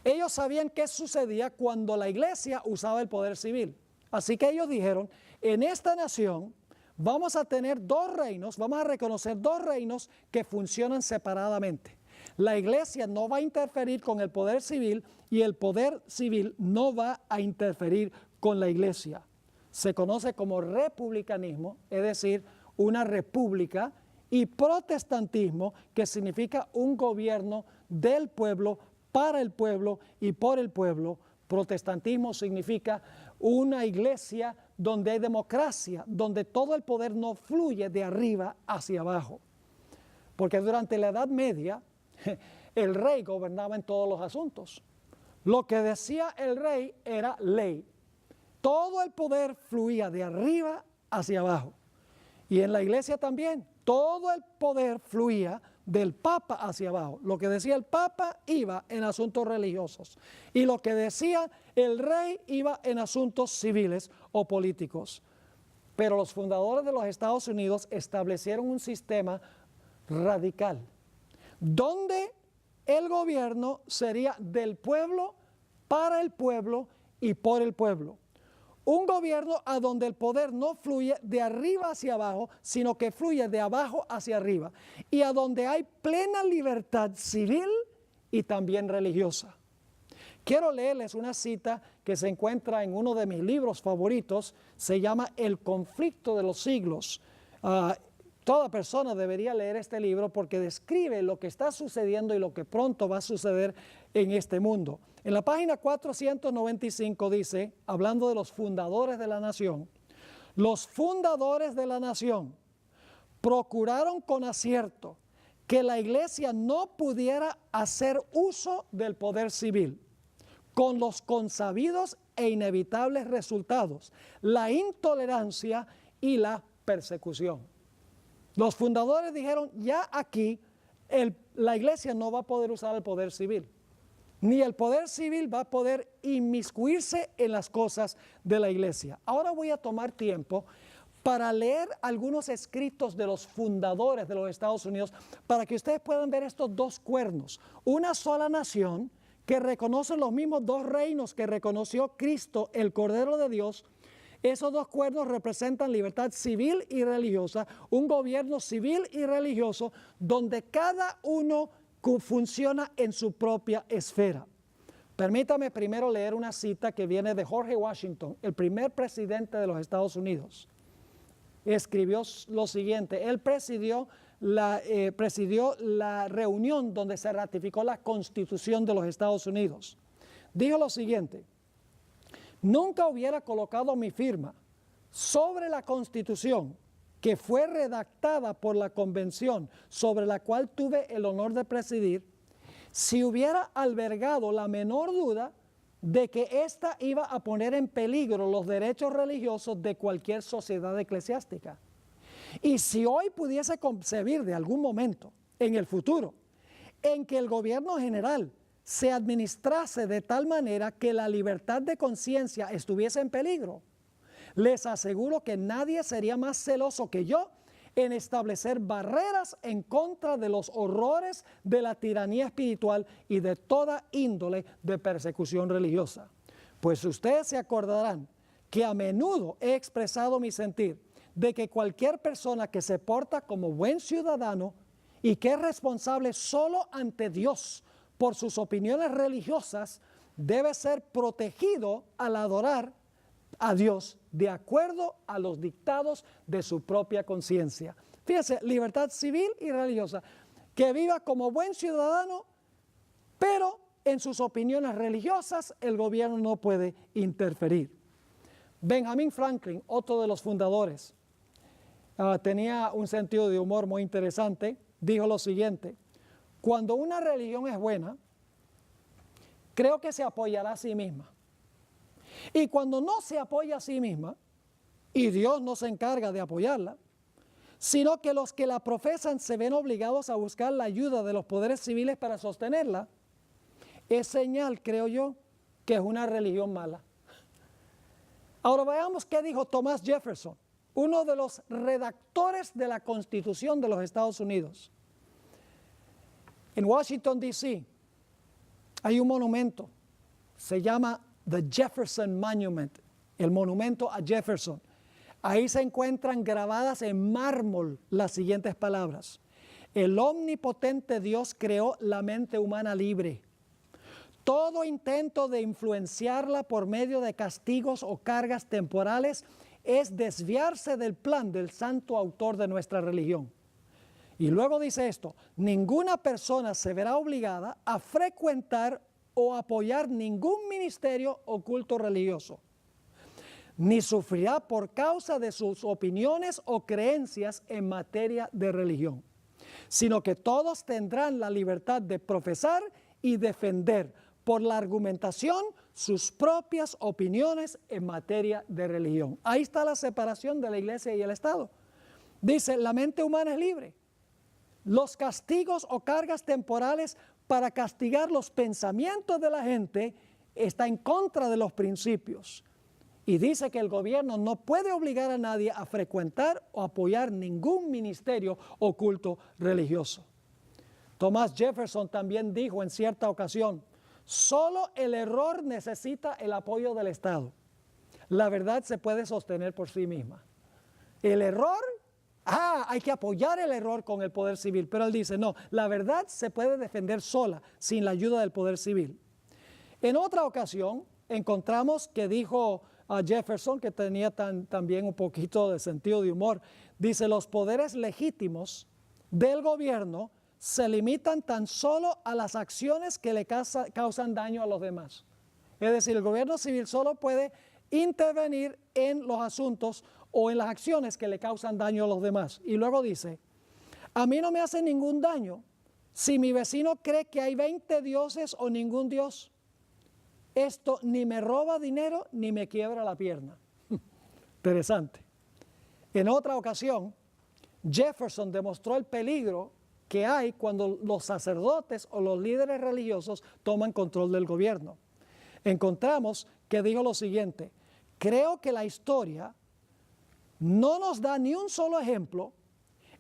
S1: Ellos sabían qué sucedía cuando la iglesia usaba el poder civil. Así que ellos dijeron, en esta nación vamos a tener 2 reinos, vamos a reconocer 2 reinos que funcionan separadamente. La iglesia no va a interferir con el poder civil y el poder civil no va a interferir con la iglesia. Se conoce como republicanismo, es decir, una república, y protestantismo, que significa un gobierno del pueblo, para el pueblo y por el pueblo. Protestantismo significa una iglesia donde hay democracia, donde todo el poder no fluye de arriba hacia abajo. Porque durante la Edad Media, el rey gobernaba en todos los asuntos. Lo que decía el rey era ley. Todo el poder fluía de arriba hacia abajo. Y en la iglesia también, todo el poder fluía del Papa hacia abajo. Lo que decía el Papa iba en asuntos religiosos. Y lo que decía el rey iba en asuntos civiles o políticos. Pero los fundadores de los Estados Unidos establecieron un sistema radical, donde el gobierno sería del pueblo, para el pueblo y por el pueblo. Un gobierno a donde el poder no fluye de arriba hacia abajo, sino que fluye de abajo hacia arriba. Y a donde hay plena libertad civil y también religiosa. Quiero leerles una cita que se encuentra en uno de mis libros favoritos. Se llama El conflicto de los siglos. Toda persona debería leer este libro porque describe lo que está sucediendo y lo que pronto va a suceder en este mundo. En la página 495 dice, hablando de los fundadores de la nación, los fundadores de la nación procuraron con acierto que la iglesia no pudiera hacer uso del poder civil, con los consabidos e inevitables resultados, la intolerancia y la persecución. Los fundadores dijeron, ya aquí la iglesia no va a poder usar el poder civil, ni el poder civil va a poder inmiscuirse en las cosas de la iglesia. Ahora voy a tomar tiempo para leer algunos escritos de los fundadores de los Estados Unidos para que ustedes puedan ver estos dos cuernos. Una sola nación que reconoce los mismos dos reinos que reconoció Cristo, el Cordero de Dios. Esos dos cuernos representan libertad civil y religiosa, un gobierno civil y religioso donde cada uno funciona en su propia esfera. Permítame primero leer una cita que viene de George Washington, el primer presidente de los Estados Unidos. Escribió lo siguiente: él presidió la reunión donde se ratificó la Constitución de los Estados Unidos. Dijo lo siguiente: nunca hubiera colocado mi firma sobre la Constitución que fue redactada por la Convención sobre la cual tuve el honor de presidir, si hubiera albergado la menor duda de que ésta iba a poner en peligro los derechos religiosos de cualquier sociedad eclesiástica. Y si hoy pudiese concebir de algún momento en el futuro en que el gobierno general se administrase de tal manera que la libertad de conciencia estuviese en peligro, les aseguro que nadie sería más celoso que yo en establecer barreras en contra de los horrores de la tiranía espiritual y de toda índole de persecución religiosa. Pues ustedes se acordarán que a menudo he expresado mi sentir de que cualquier persona que se porta como buen ciudadano y que es responsable solo ante Dios por sus opiniones religiosas debe ser protegido al adorar a Dios de acuerdo a los dictados de su propia conciencia. Fíjense, libertad civil y religiosa, que viva como buen ciudadano, pero en sus opiniones religiosas el gobierno no puede interferir. Benjamin Franklin, otro de los fundadores, tenía un sentido de humor muy interesante. Dijo lo siguiente: cuando una religión es buena, creo que se apoyará a sí misma. Y cuando no se apoya a sí misma, y Dios no se encarga de apoyarla, sino que los que la profesan se ven obligados a buscar la ayuda de los poderes civiles para sostenerla, es señal, creo yo, que es una religión mala. Ahora veamos qué dijo Thomas Jefferson, uno de los redactores de la Constitución de los Estados Unidos. En Washington, D.C., hay un monumento, se llama The Jefferson Monument, el monumento a Jefferson. Ahí se encuentran grabadas en mármol las siguientes palabras: el omnipotente Dios creó la mente humana libre. Todo intento de influenciarla por medio de castigos o cargas temporales es desviarse del plan del santo autor de nuestra religión. Y luego dice esto: ninguna persona se verá obligada a frecuentar o apoyar ningún ministerio o culto religioso. ni sufrirá por causa de sus opiniones o creencias en materia de religión, sino que todos tendrán la libertad de profesar y defender por la argumentación sus propias opiniones en materia de religión. Ahí está la separación de la iglesia y el Estado. Dice, la mente humana es libre. Los castigos o cargas temporales para castigar los pensamientos de la gente está en contra de los principios. Y dice que el gobierno no puede obligar a nadie a frecuentar o apoyar ningún ministerio o culto religioso. Thomas Jefferson también dijo en cierta ocasión, solo el error necesita el apoyo del Estado. La verdad se puede sostener por sí misma. El error, hay que apoyar el error con el poder civil. Pero él dice, no, la verdad se puede defender sola, sin la ayuda del poder civil. En otra ocasión, encontramos que dijo a Jefferson, que tenía también un poquito de sentido de humor, dice, los poderes legítimos del gobierno se limitan tan solo a las acciones que le causan daño a los demás. Es decir, el gobierno civil solo puede intervenir en los asuntos o en las acciones que le causan daño a los demás. Y luego dice, a mí no me hace ningún daño si mi vecino cree que hay 20 dioses o ningún dios. Esto ni me roba dinero ni me quiebra la pierna. Interesante. En otra ocasión, Jefferson demostró el peligro que hay cuando los sacerdotes o los líderes religiosos toman control del gobierno. Encontramos que dijo lo siguiente, creo que la historia no nos da ni un solo ejemplo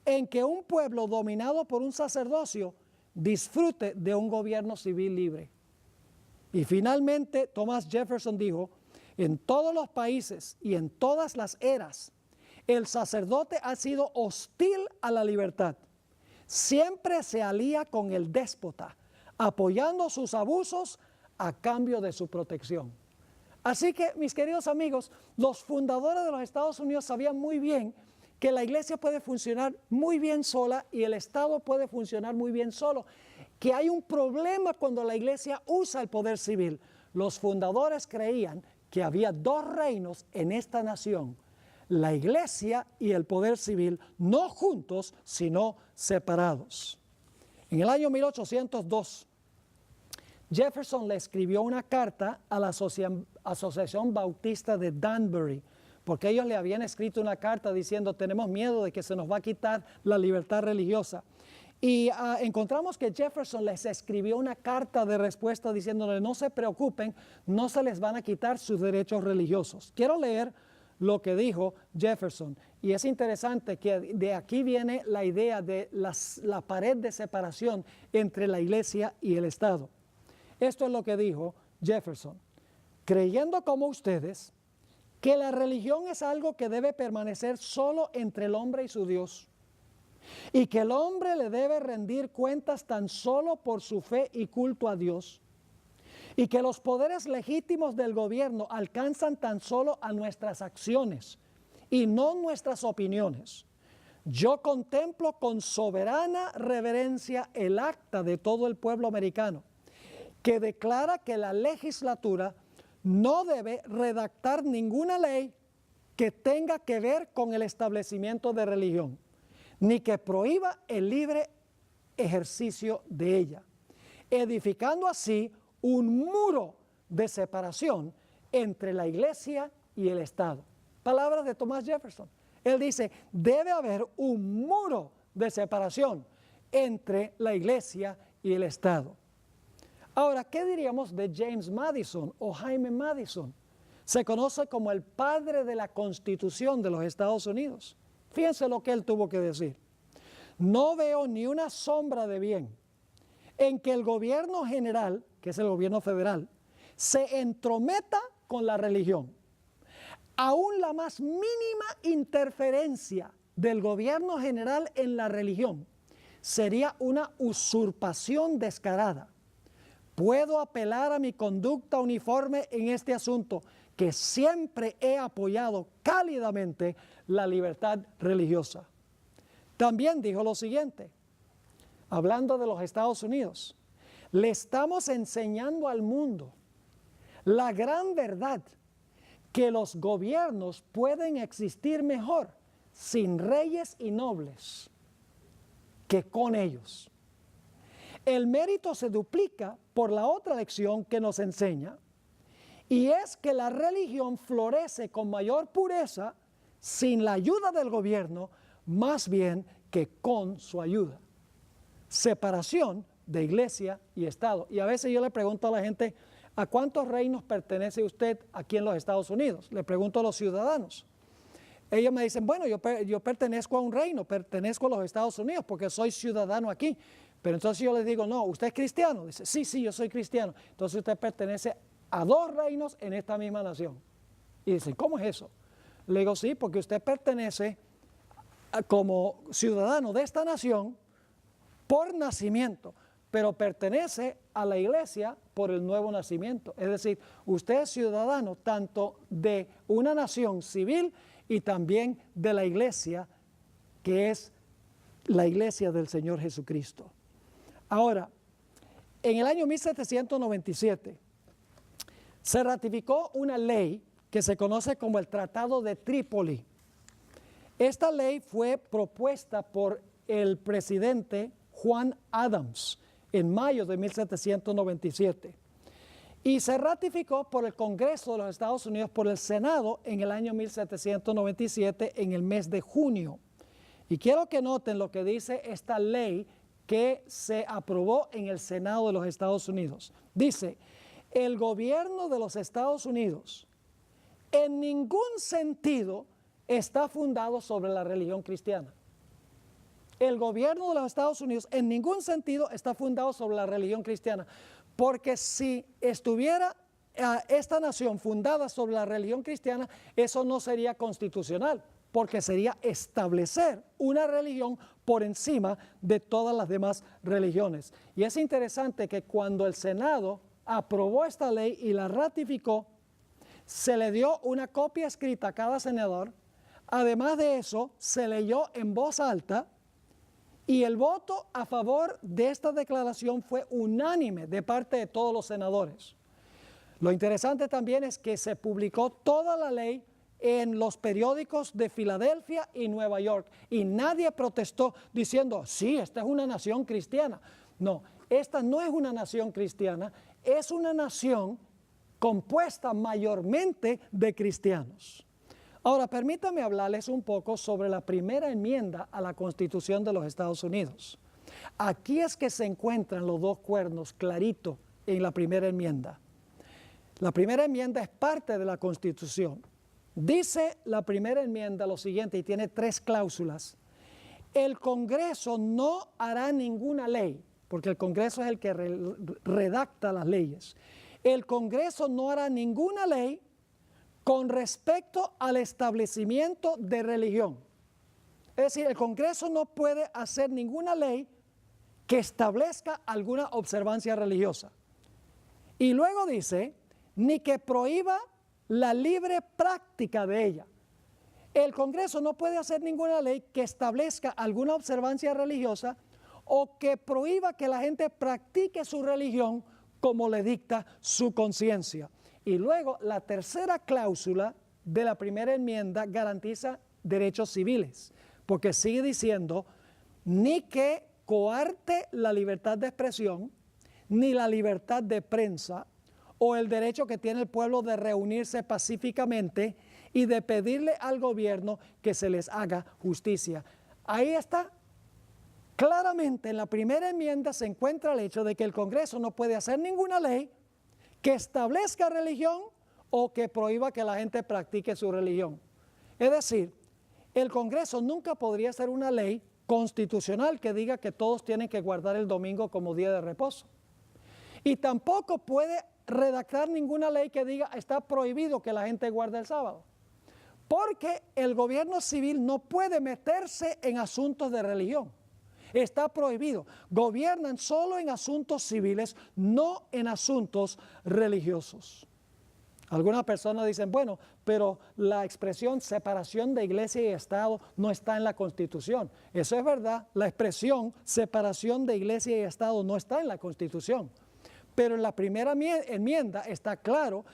S1: en que un pueblo dominado por un sacerdocio disfrute de un gobierno civil libre. Y finalmente Thomas Jefferson dijo, en todos los países y en todas las eras, el sacerdote ha sido hostil a la libertad. Siempre se alía con el déspota, apoyando sus abusos a cambio de su protección. Así que, mis queridos amigos, los fundadores de los Estados Unidos sabían muy bien que la iglesia puede funcionar muy bien sola y el Estado puede funcionar muy bien solo, que hay un problema cuando la iglesia usa el poder civil. Los fundadores creían que había dos reinos en esta nación, la iglesia y el poder civil, no juntos, sino separados. En el año 1802, Jefferson le escribió una carta a la Asociación Bautista de Danbury, porque ellos le habían escrito una carta diciendo, tenemos miedo de que se nos va a quitar la libertad religiosa. Y encontramos que Jefferson les escribió una carta de respuesta diciéndole, no se preocupen, no se les van a quitar sus derechos religiosos. Quiero leer lo que dijo Jefferson. Y es interesante que de aquí viene la idea de la pared de separación entre la iglesia y el Estado. Esto es lo que dijo Jefferson. Creyendo como ustedes que la religión es algo que debe permanecer solo entre el hombre y su Dios, y que el hombre le debe rendir cuentas tan solo por su fe y culto a Dios, y que los poderes legítimos del gobierno alcanzan tan solo a nuestras acciones y no nuestras opiniones. Yo contemplo con soberana reverencia el acta de todo el pueblo americano, que declara que la legislatura no debe redactar ninguna ley que tenga que ver con el establecimiento de religión, ni que prohíba el libre ejercicio de ella, edificando así un muro de separación entre la iglesia y el Estado. Palabras de Thomas Jefferson. Él dice, debe haber un muro de separación entre la iglesia y el Estado. Ahora, ¿qué diríamos de James Madison o Jaime Madison? Se conoce como el padre de la Constitución de los Estados Unidos. Fíjense lo que él tuvo que decir. No veo ni una sombra de bien en que el gobierno general, que es el gobierno federal, se entrometa con la religión. Aún la más mínima interferencia del gobierno general en la religión sería una usurpación descarada. Puedo apelar a mi conducta uniforme en este asunto, que siempre he apoyado cálidamente la libertad religiosa. También dijo lo siguiente, hablando de los Estados Unidos, le estamos enseñando al mundo la gran verdad que los gobiernos pueden existir mejor sin reyes y nobles que con ellos. El mérito se duplica por la otra lección que nos enseña, y es que la religión florece con mayor pureza sin la ayuda del gobierno, más bien que con su ayuda. Separación de iglesia y Estado. Y a veces yo le pregunto a la gente, ¿a cuántos reinos pertenece usted aquí en los Estados Unidos? Le pregunto a los ciudadanos. Ellos me dicen, bueno, yo pertenezco a un reino, pertenezco a los Estados Unidos porque soy ciudadano aquí. Pero entonces yo les digo, no, ¿usted es cristiano? Dice, sí, yo soy cristiano. Entonces usted pertenece a dos reinos en esta misma nación. Y dicen, ¿cómo es eso? Le digo, sí, porque usted pertenece como ciudadano de esta nación por nacimiento, pero pertenece a la iglesia por el nuevo nacimiento. Es decir, usted es ciudadano tanto de una nación civil y también de la iglesia, que es la iglesia del Señor Jesucristo. Ahora, en el año 1797 se ratificó una ley que se conoce como el Tratado de Trípoli. Esta ley fue propuesta por el presidente Juan Adams en mayo de 1797 y se ratificó por el Congreso de los Estados Unidos, por el Senado en el año 1797 en el mes de junio. Y quiero que noten lo que dice esta ley que se aprobó en el Senado de los Estados Unidos. Dice, el gobierno de los Estados Unidos en ningún sentido está fundado sobre la religión cristiana. El gobierno de los Estados Unidos en ningún sentido está fundado sobre la religión cristiana, porque si estuviera esta nación fundada sobre la religión cristiana, eso no sería constitucional, porque sería establecer una religión por encima de todas las demás religiones. Y es interesante que cuando el Senado aprobó esta ley y la ratificó, se le dio una copia escrita a cada senador. Además de eso, se leyó en voz alta y el voto a favor de esta declaración fue unánime de parte de todos los senadores. Lo interesante también es que se publicó toda la ley en los periódicos de Filadelfia y Nueva York y nadie protestó diciendo, sí, esta es una nación cristiana. No, esta no es una nación cristiana, es una nación compuesta mayormente de cristianos. Ahora, permítame hablarles un poco sobre la primera enmienda a la Constitución de los Estados Unidos. Aquí es que se encuentran los dos cuernos clarito en la primera enmienda. La primera enmienda es parte de la Constitución. Dice la primera enmienda lo siguiente, y tiene 3 cláusulas. El Congreso no hará ninguna ley, porque el Congreso es el que redacta las leyes. El Congreso no hará ninguna ley con respecto al establecimiento de religión. Es decir, el Congreso no puede hacer ninguna ley que establezca alguna observancia religiosa. Y luego dice, ni que prohíba la libre práctica de ella. El Congreso no puede hacer ninguna ley que establezca alguna observancia religiosa o que prohíba que la gente practique su religión como le dicta su conciencia. Y luego la tercera cláusula de la primera enmienda garantiza derechos civiles, porque sigue diciendo, ni que coarte la libertad de expresión, ni la libertad de prensa, o el derecho que tiene el pueblo de reunirse pacíficamente y de pedirle al gobierno que se les haga justicia. Ahí está. Claramente en la primera enmienda se encuentra el hecho de que el Congreso no puede hacer ninguna ley que establezca religión o que prohíba que la gente practique su religión. Es decir, el Congreso nunca podría hacer una ley constitucional que diga que todos tienen que guardar el domingo como día de reposo. Y tampoco puede redactar ninguna ley que diga está prohibido que la gente guarde el sábado. Porque el gobierno civil no puede meterse en asuntos de religión. Está prohibido. Gobiernan solo en asuntos civiles, no en asuntos religiosos. Algunas personas dicen, bueno, pero la expresión separación de iglesia y Estado no está en la Constitución. Eso es verdad, la expresión separación de iglesia y Estado no está en la Constitución. Pero en la primera enmienda está claro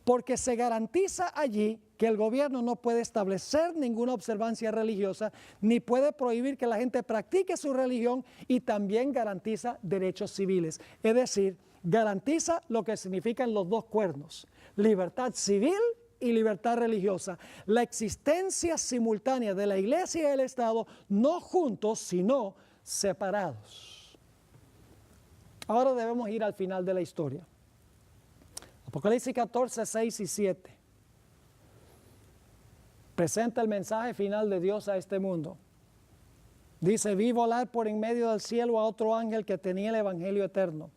S1: porque se garantiza allí que el gobierno no puede establecer ninguna observancia religiosa, ni puede prohibir que la gente practique su religión, y también garantiza derechos civiles. Es decir, garantiza lo que significan los dos cuernos: libertad civil y libertad religiosa. La existencia simultánea de la Iglesia y el Estado, no juntos, sino separados. Ahora debemos ir al final de la historia. Apocalipsis 14, 6 y 7 presenta el mensaje final de Dios a este mundo. Dice: vi volar por en medio del cielo a otro ángel que tenía el evangelio eterno,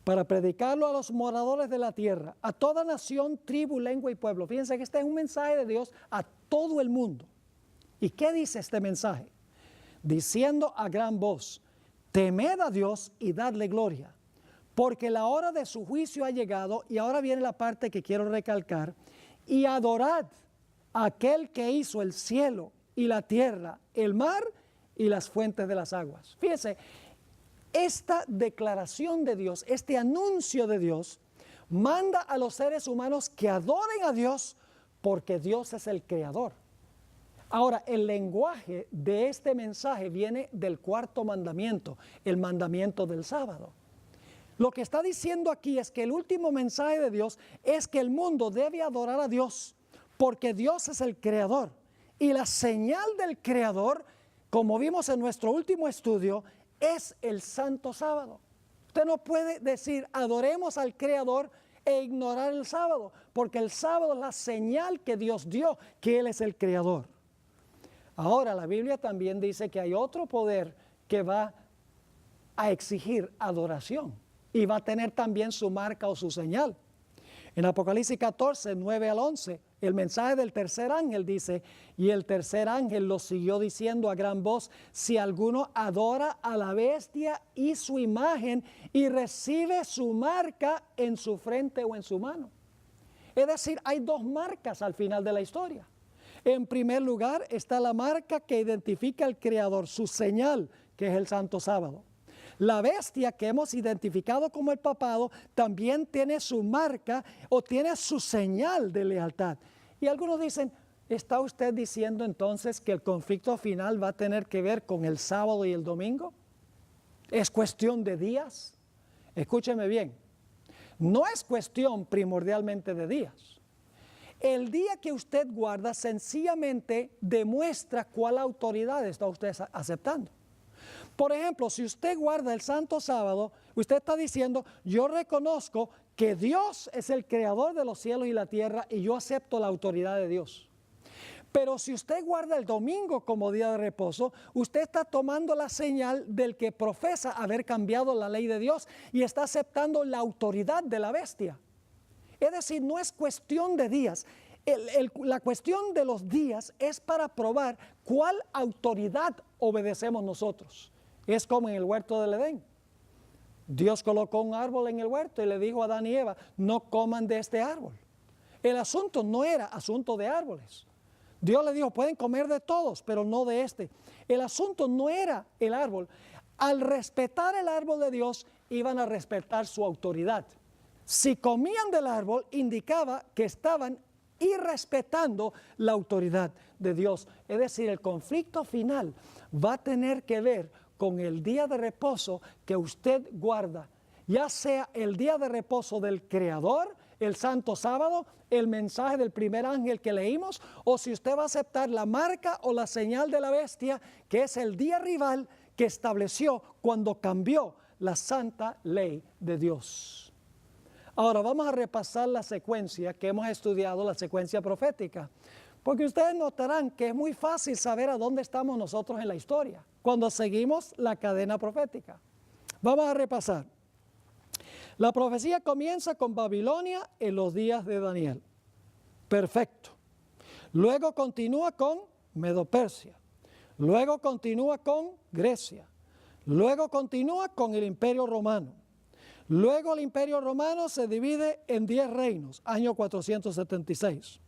S1: para predicarlo a los moradores de la tierra, a toda nación, tribu, lengua y pueblo. Fíjense que este es un mensaje de Dios a todo el mundo. ¿Y qué dice este mensaje? Diciendo a gran voz: temed a Dios y dadle gloria, porque la hora de su juicio ha llegado. Y ahora viene la parte que quiero recalcar: y adorad a aquel que hizo el cielo y la tierra, el mar y las fuentes de las aguas. Fíjense, esta declaración de Dios, este anuncio de Dios, manda a los seres humanos que adoren a Dios, porque Dios es el creador. Ahora, el lenguaje de este mensaje viene del cuarto mandamiento, el mandamiento del sábado. Lo que está diciendo aquí es que el último mensaje de Dios es que el mundo debe adorar a Dios, porque Dios es el creador. Y la señal del creador, como vimos en nuestro último estudio, es el santo sábado. Usted no puede decir adoremos al creador e ignorar el sábado, porque el sábado es la señal que Dios dio, que Él es el creador. Ahora, la Biblia también dice que hay otro poder que va a exigir adoración y va a tener también su marca o su señal. En Apocalipsis 14, 9 al 11, el mensaje del tercer ángel dice: y el tercer ángel lo siguió diciendo a gran voz: si alguno adora a la bestia y su imagen y recibe su marca en su frente o en su mano. Es decir, hay dos marcas al final de la historia. En primer lugar está la marca que identifica al creador, su señal, que es el santo sábado. La bestia, que hemos identificado como el papado, también tiene su marca o tiene su señal de lealtad. Y algunos dicen: ¿está usted diciendo entonces que el conflicto final va a tener que ver con el sábado y el domingo? ¿Es cuestión de días? Escúcheme bien, no es cuestión primordialmente de días. El día que usted guarda sencillamente demuestra cuál autoridad está usted aceptando. Por ejemplo, si usted guarda el santo sábado, usted está diciendo: yo reconozco que Dios es el creador de los cielos y la tierra y yo acepto la autoridad de Dios. Pero si usted guarda el domingo como día de reposo, usted está tomando la señal del que profesa haber cambiado la ley de Dios y está aceptando la autoridad de la bestia. Es decir, no es cuestión de días. La cuestión de los días es para probar cuál autoridad obedecemos nosotros. Es como en el huerto del Edén. Dios colocó un árbol en el huerto y le dijo a Adán y Eva: no coman de este árbol. El asunto no era asunto de árboles. Dios le dijo: pueden comer de todos, pero no de este. El asunto no era el árbol. Al respetar el árbol de Dios, iban a respetar su autoridad. Si comían del árbol, indicaba que estaban irrespetando la autoridad de Dios. Es decir, el conflicto final va a tener que ver con el día de reposo que usted guarda, ya sea el día de reposo del Creador, el santo sábado, el mensaje del primer ángel que leímos, o si usted va a aceptar la marca o la señal de la bestia, que es el día rival que estableció cuando cambió la santa ley de Dios. Ahora vamos a repasar la secuencia que hemos estudiado, la secuencia profética, porque ustedes notarán que es muy fácil saber a dónde estamos nosotros en la historia cuando seguimos la cadena profética. Vamos a repasar. La profecía comienza con Babilonia en los días de Daniel. Perfecto. Luego continúa con Medo-Persia. Luego continúa con Grecia. Luego continúa con el Imperio Romano. Luego el Imperio Romano se divide en 10 reinos, año 476.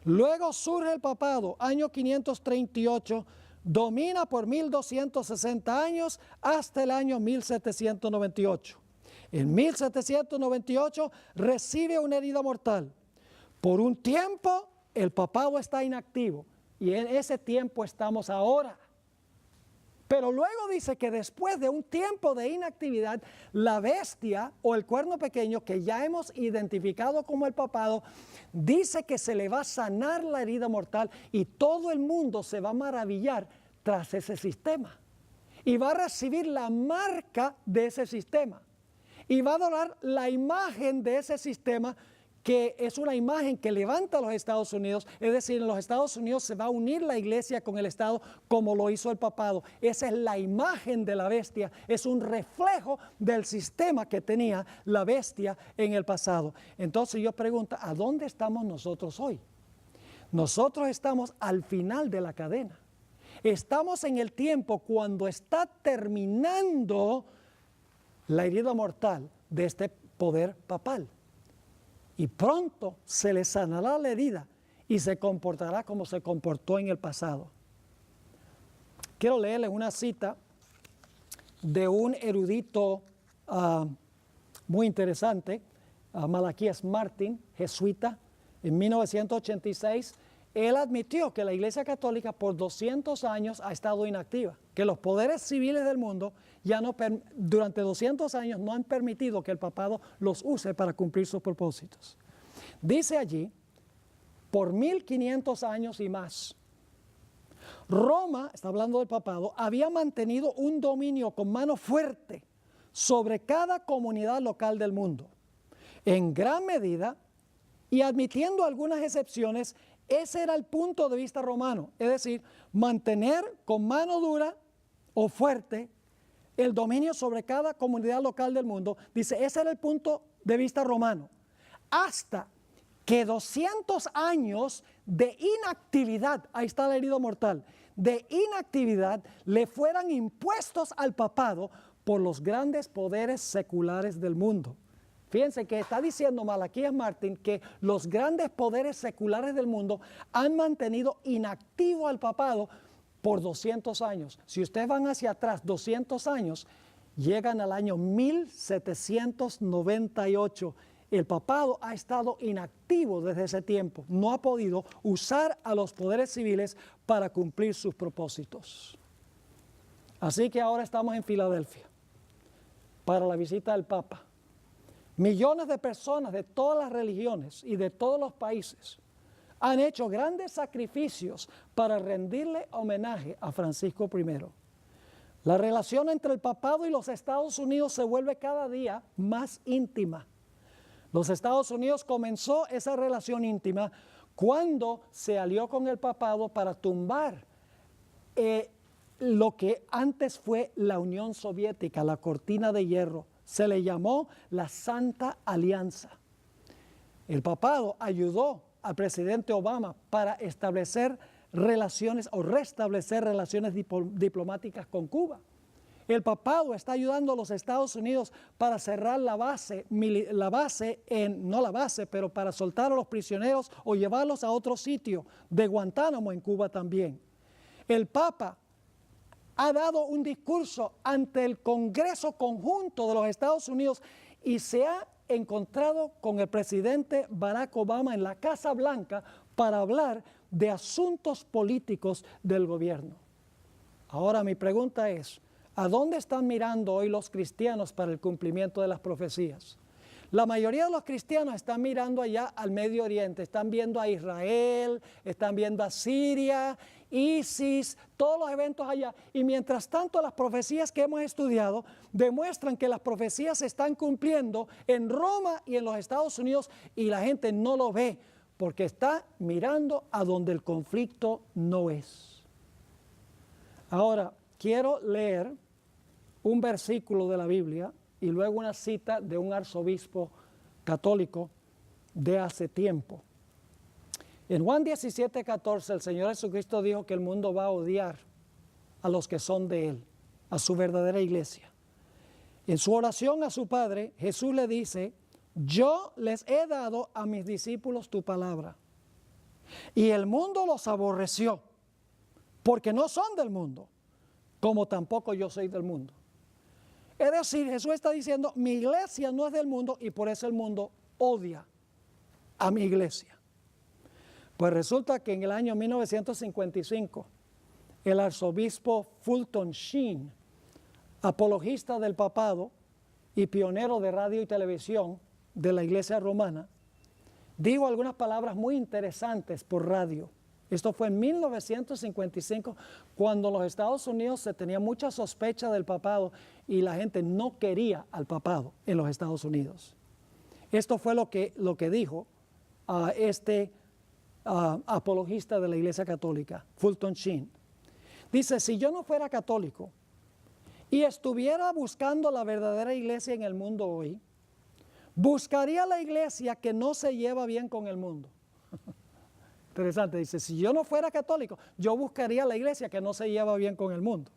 S1: Luego surge el papado, año 538, domina por 1260 años hasta el año 1798. En 1798 recibe una herida mortal. Por un tiempo el papado está inactivo y en ese tiempo estamos ahora. Pero luego dice que después de un tiempo de inactividad, la bestia o el cuerno pequeño, que ya hemos identificado como el papado, dice que se le va a sanar la herida mortal y todo el mundo se va a maravillar tras ese sistema. Y va a recibir la marca de ese sistema. Y va a adorar la imagen de ese sistema, que es una imagen que levanta a los Estados Unidos. Es decir, en los Estados Unidos se va a unir la iglesia con el Estado como lo hizo el papado. Esa es la imagen de la bestia, es un reflejo del sistema que tenía la bestia en el pasado. Entonces yo pregunto, ¿a dónde estamos nosotros hoy? Nosotros estamos al final de la cadena. Estamos en el tiempo cuando está terminando la herida mortal de este poder papal. Y pronto se le sanará la herida y se comportará como se comportó en el pasado. Quiero leerles una cita de un erudito muy interesante, Malaquías Martín, jesuita, en 1986. Él admitió que la Iglesia Católica por 200 años ha estado inactiva, que los poderes civiles del mundo ya no durante 200 años no han permitido que el papado los use para cumplir sus propósitos. Dice allí, por 1500 años y más, Roma, está hablando del papado, había mantenido un dominio con mano fuerte sobre cada comunidad local del mundo. En gran medida, y admitiendo algunas excepciones, ese era el punto de vista romano, es decir, mantener con mano dura o fuerte el dominio sobre cada comunidad local del mundo. Dice, ese era el punto de vista romano, hasta que 200 años de inactividad, ahí está la herida mortal, de inactividad le fueran impuestos al papado por los grandes poderes seculares del mundo. Fíjense que está diciendo Malaquías Martín que los grandes poderes seculares del mundo han mantenido inactivo al papado por 200 años. Si ustedes van hacia atrás 200 años, llegan al año 1798. El papado ha estado inactivo desde ese tiempo. No ha podido usar a los poderes civiles para cumplir sus propósitos. Así que ahora estamos en Filadelfia para la visita del Papa. Millones de personas de todas las religiones y de todos los países han hecho grandes sacrificios para rendirle homenaje a Francisco I. La relación entre el papado y los Estados Unidos se vuelve cada día más íntima. Los Estados Unidos comenzó esa relación íntima cuando se alió con el papado para tumbar lo que antes fue la Unión Soviética, la cortina de hierro. Se le llamó la Santa Alianza. El papado ayudó al presidente Obama para establecer relaciones o restablecer relaciones diplomáticas con Cuba. El papado está ayudando a los Estados Unidos para cerrar pero para soltar a los prisioneros o llevarlos a otro sitio de Guantánamo en Cuba también. El Papa ha dado un discurso ante el Congreso Conjunto de los Estados Unidos y se ha encontrado con el presidente Barack Obama en la Casa Blanca para hablar de asuntos políticos del gobierno. Ahora mi pregunta es, ¿a dónde están mirando hoy los cristianos para el cumplimiento de las profecías? La mayoría de los cristianos están mirando allá al Medio Oriente, están viendo a Israel, están viendo a Siria, ISIS, todos los eventos allá. Y mientras tanto las profecías que hemos estudiado demuestran que las profecías se están cumpliendo en Roma y en los Estados Unidos y la gente no lo ve porque está mirando a donde el conflicto no es. Ahora, quiero leer un versículo de la Biblia y luego una cita de un arzobispo católico de hace tiempo. En Juan 17:14 el Señor Jesucristo dijo que el mundo va a odiar a los que son de Él, a su verdadera iglesia. En su oración a su Padre, Jesús le dice, yo les he dado a mis discípulos tu palabra, y el mundo los aborreció, porque no son del mundo, como tampoco yo soy del mundo. Es decir, Jesús está diciendo, mi iglesia no es del mundo y por eso el mundo odia a mi iglesia. Pues resulta que en el año 1955, el arzobispo Fulton Sheen, apologista del papado y pionero de radio y televisión de la Iglesia Romana, dijo algunas palabras muy interesantes por radio. Esto fue en 1955, cuando en los Estados Unidos se tenía mucha sospecha del papado y la gente no quería al papado en los Estados Unidos. Esto fue lo que dijo este apologista de la Iglesia Católica, Fulton Sheen. Dice, si yo no fuera católico y estuviera buscando la verdadera iglesia en el mundo hoy, buscaría la iglesia que no se lleva bien con el mundo. Interesante, dice, si yo no fuera católico, yo buscaría la iglesia que no se lleva bien con el mundo.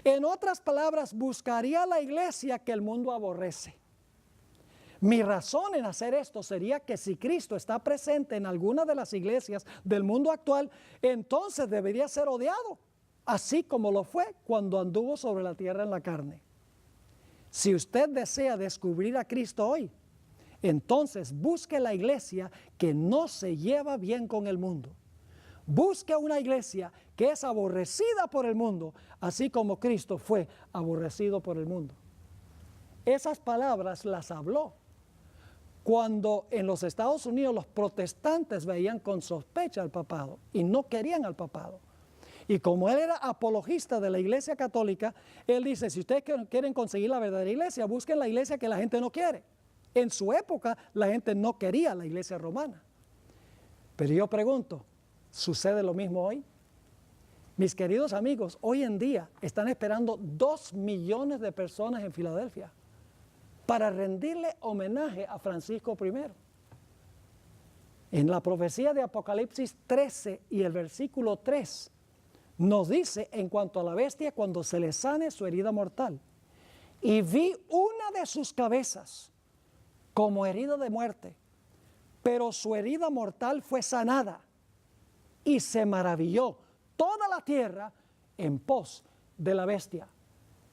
S1: En otras palabras, buscaría la iglesia que el mundo aborrece. Mi razón en hacer esto sería que si Cristo está presente en alguna de las iglesias del mundo actual, entonces debería ser odiado, así como lo fue cuando anduvo sobre la tierra en la carne. Si usted desea descubrir a Cristo hoy, entonces busque la iglesia que no se lleva bien con el mundo. Busque una iglesia que es aborrecida por el mundo, así como Cristo fue aborrecido por el mundo. Esas palabras las habló cuando en los Estados Unidos los protestantes veían con sospecha al papado y no querían al papado. Y como él era apologista de la Iglesia Católica, él dice, si ustedes quieren conseguir la verdadera iglesia, busquen la iglesia que la gente no quiere. En su época la gente no quería la iglesia romana. Pero yo pregunto, ¿sucede lo mismo hoy? Mis queridos amigos, hoy en día están esperando 2 millones de personas en Filadelfia para rendirle homenaje a Francisco I. En la profecía de Apocalipsis 13 y el versículo 3 nos dice en cuanto a la bestia cuando se le sane su herida mortal. Y vi una de sus cabezas como herida de muerte, pero su herida mortal fue sanada y se maravilló toda la tierra en pos de la bestia.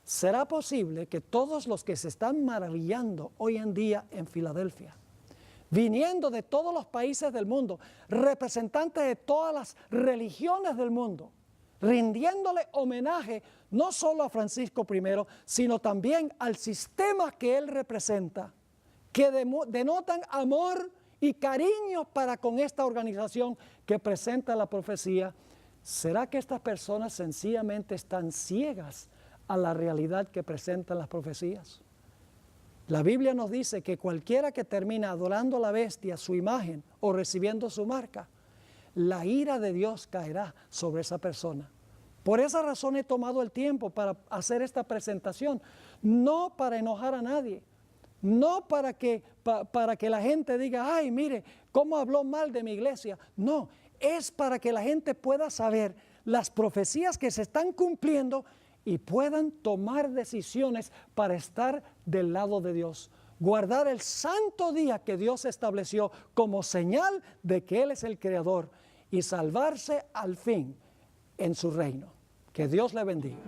S1: ¿Será posible que todos los que se están maravillando hoy en día en Filadelfia, viniendo de todos los países del mundo, representantes de todas las religiones del mundo, rindiéndole homenaje no solo a Francisco I, sino también al sistema que él representa, que denotan amor y cariño para con esta organización que presenta la profecía? ¿Será que estas personas sencillamente están ciegas a la realidad que presentan las profecías? La Biblia nos dice que cualquiera que termina adorando a la bestia, su imagen o recibiendo su marca, la ira de Dios caerá sobre esa persona. Por esa razón he tomado el tiempo para hacer esta presentación, no para enojar a nadie, no para que la gente diga, ay, mire, cómo habló mal de mi iglesia. No, es para que la gente pueda saber las profecías que se están cumpliendo y puedan tomar decisiones para estar del lado de Dios. Guardar el santo día que Dios estableció como señal de que Él es el Creador y salvarse al fin en su reino. Que Dios le bendiga.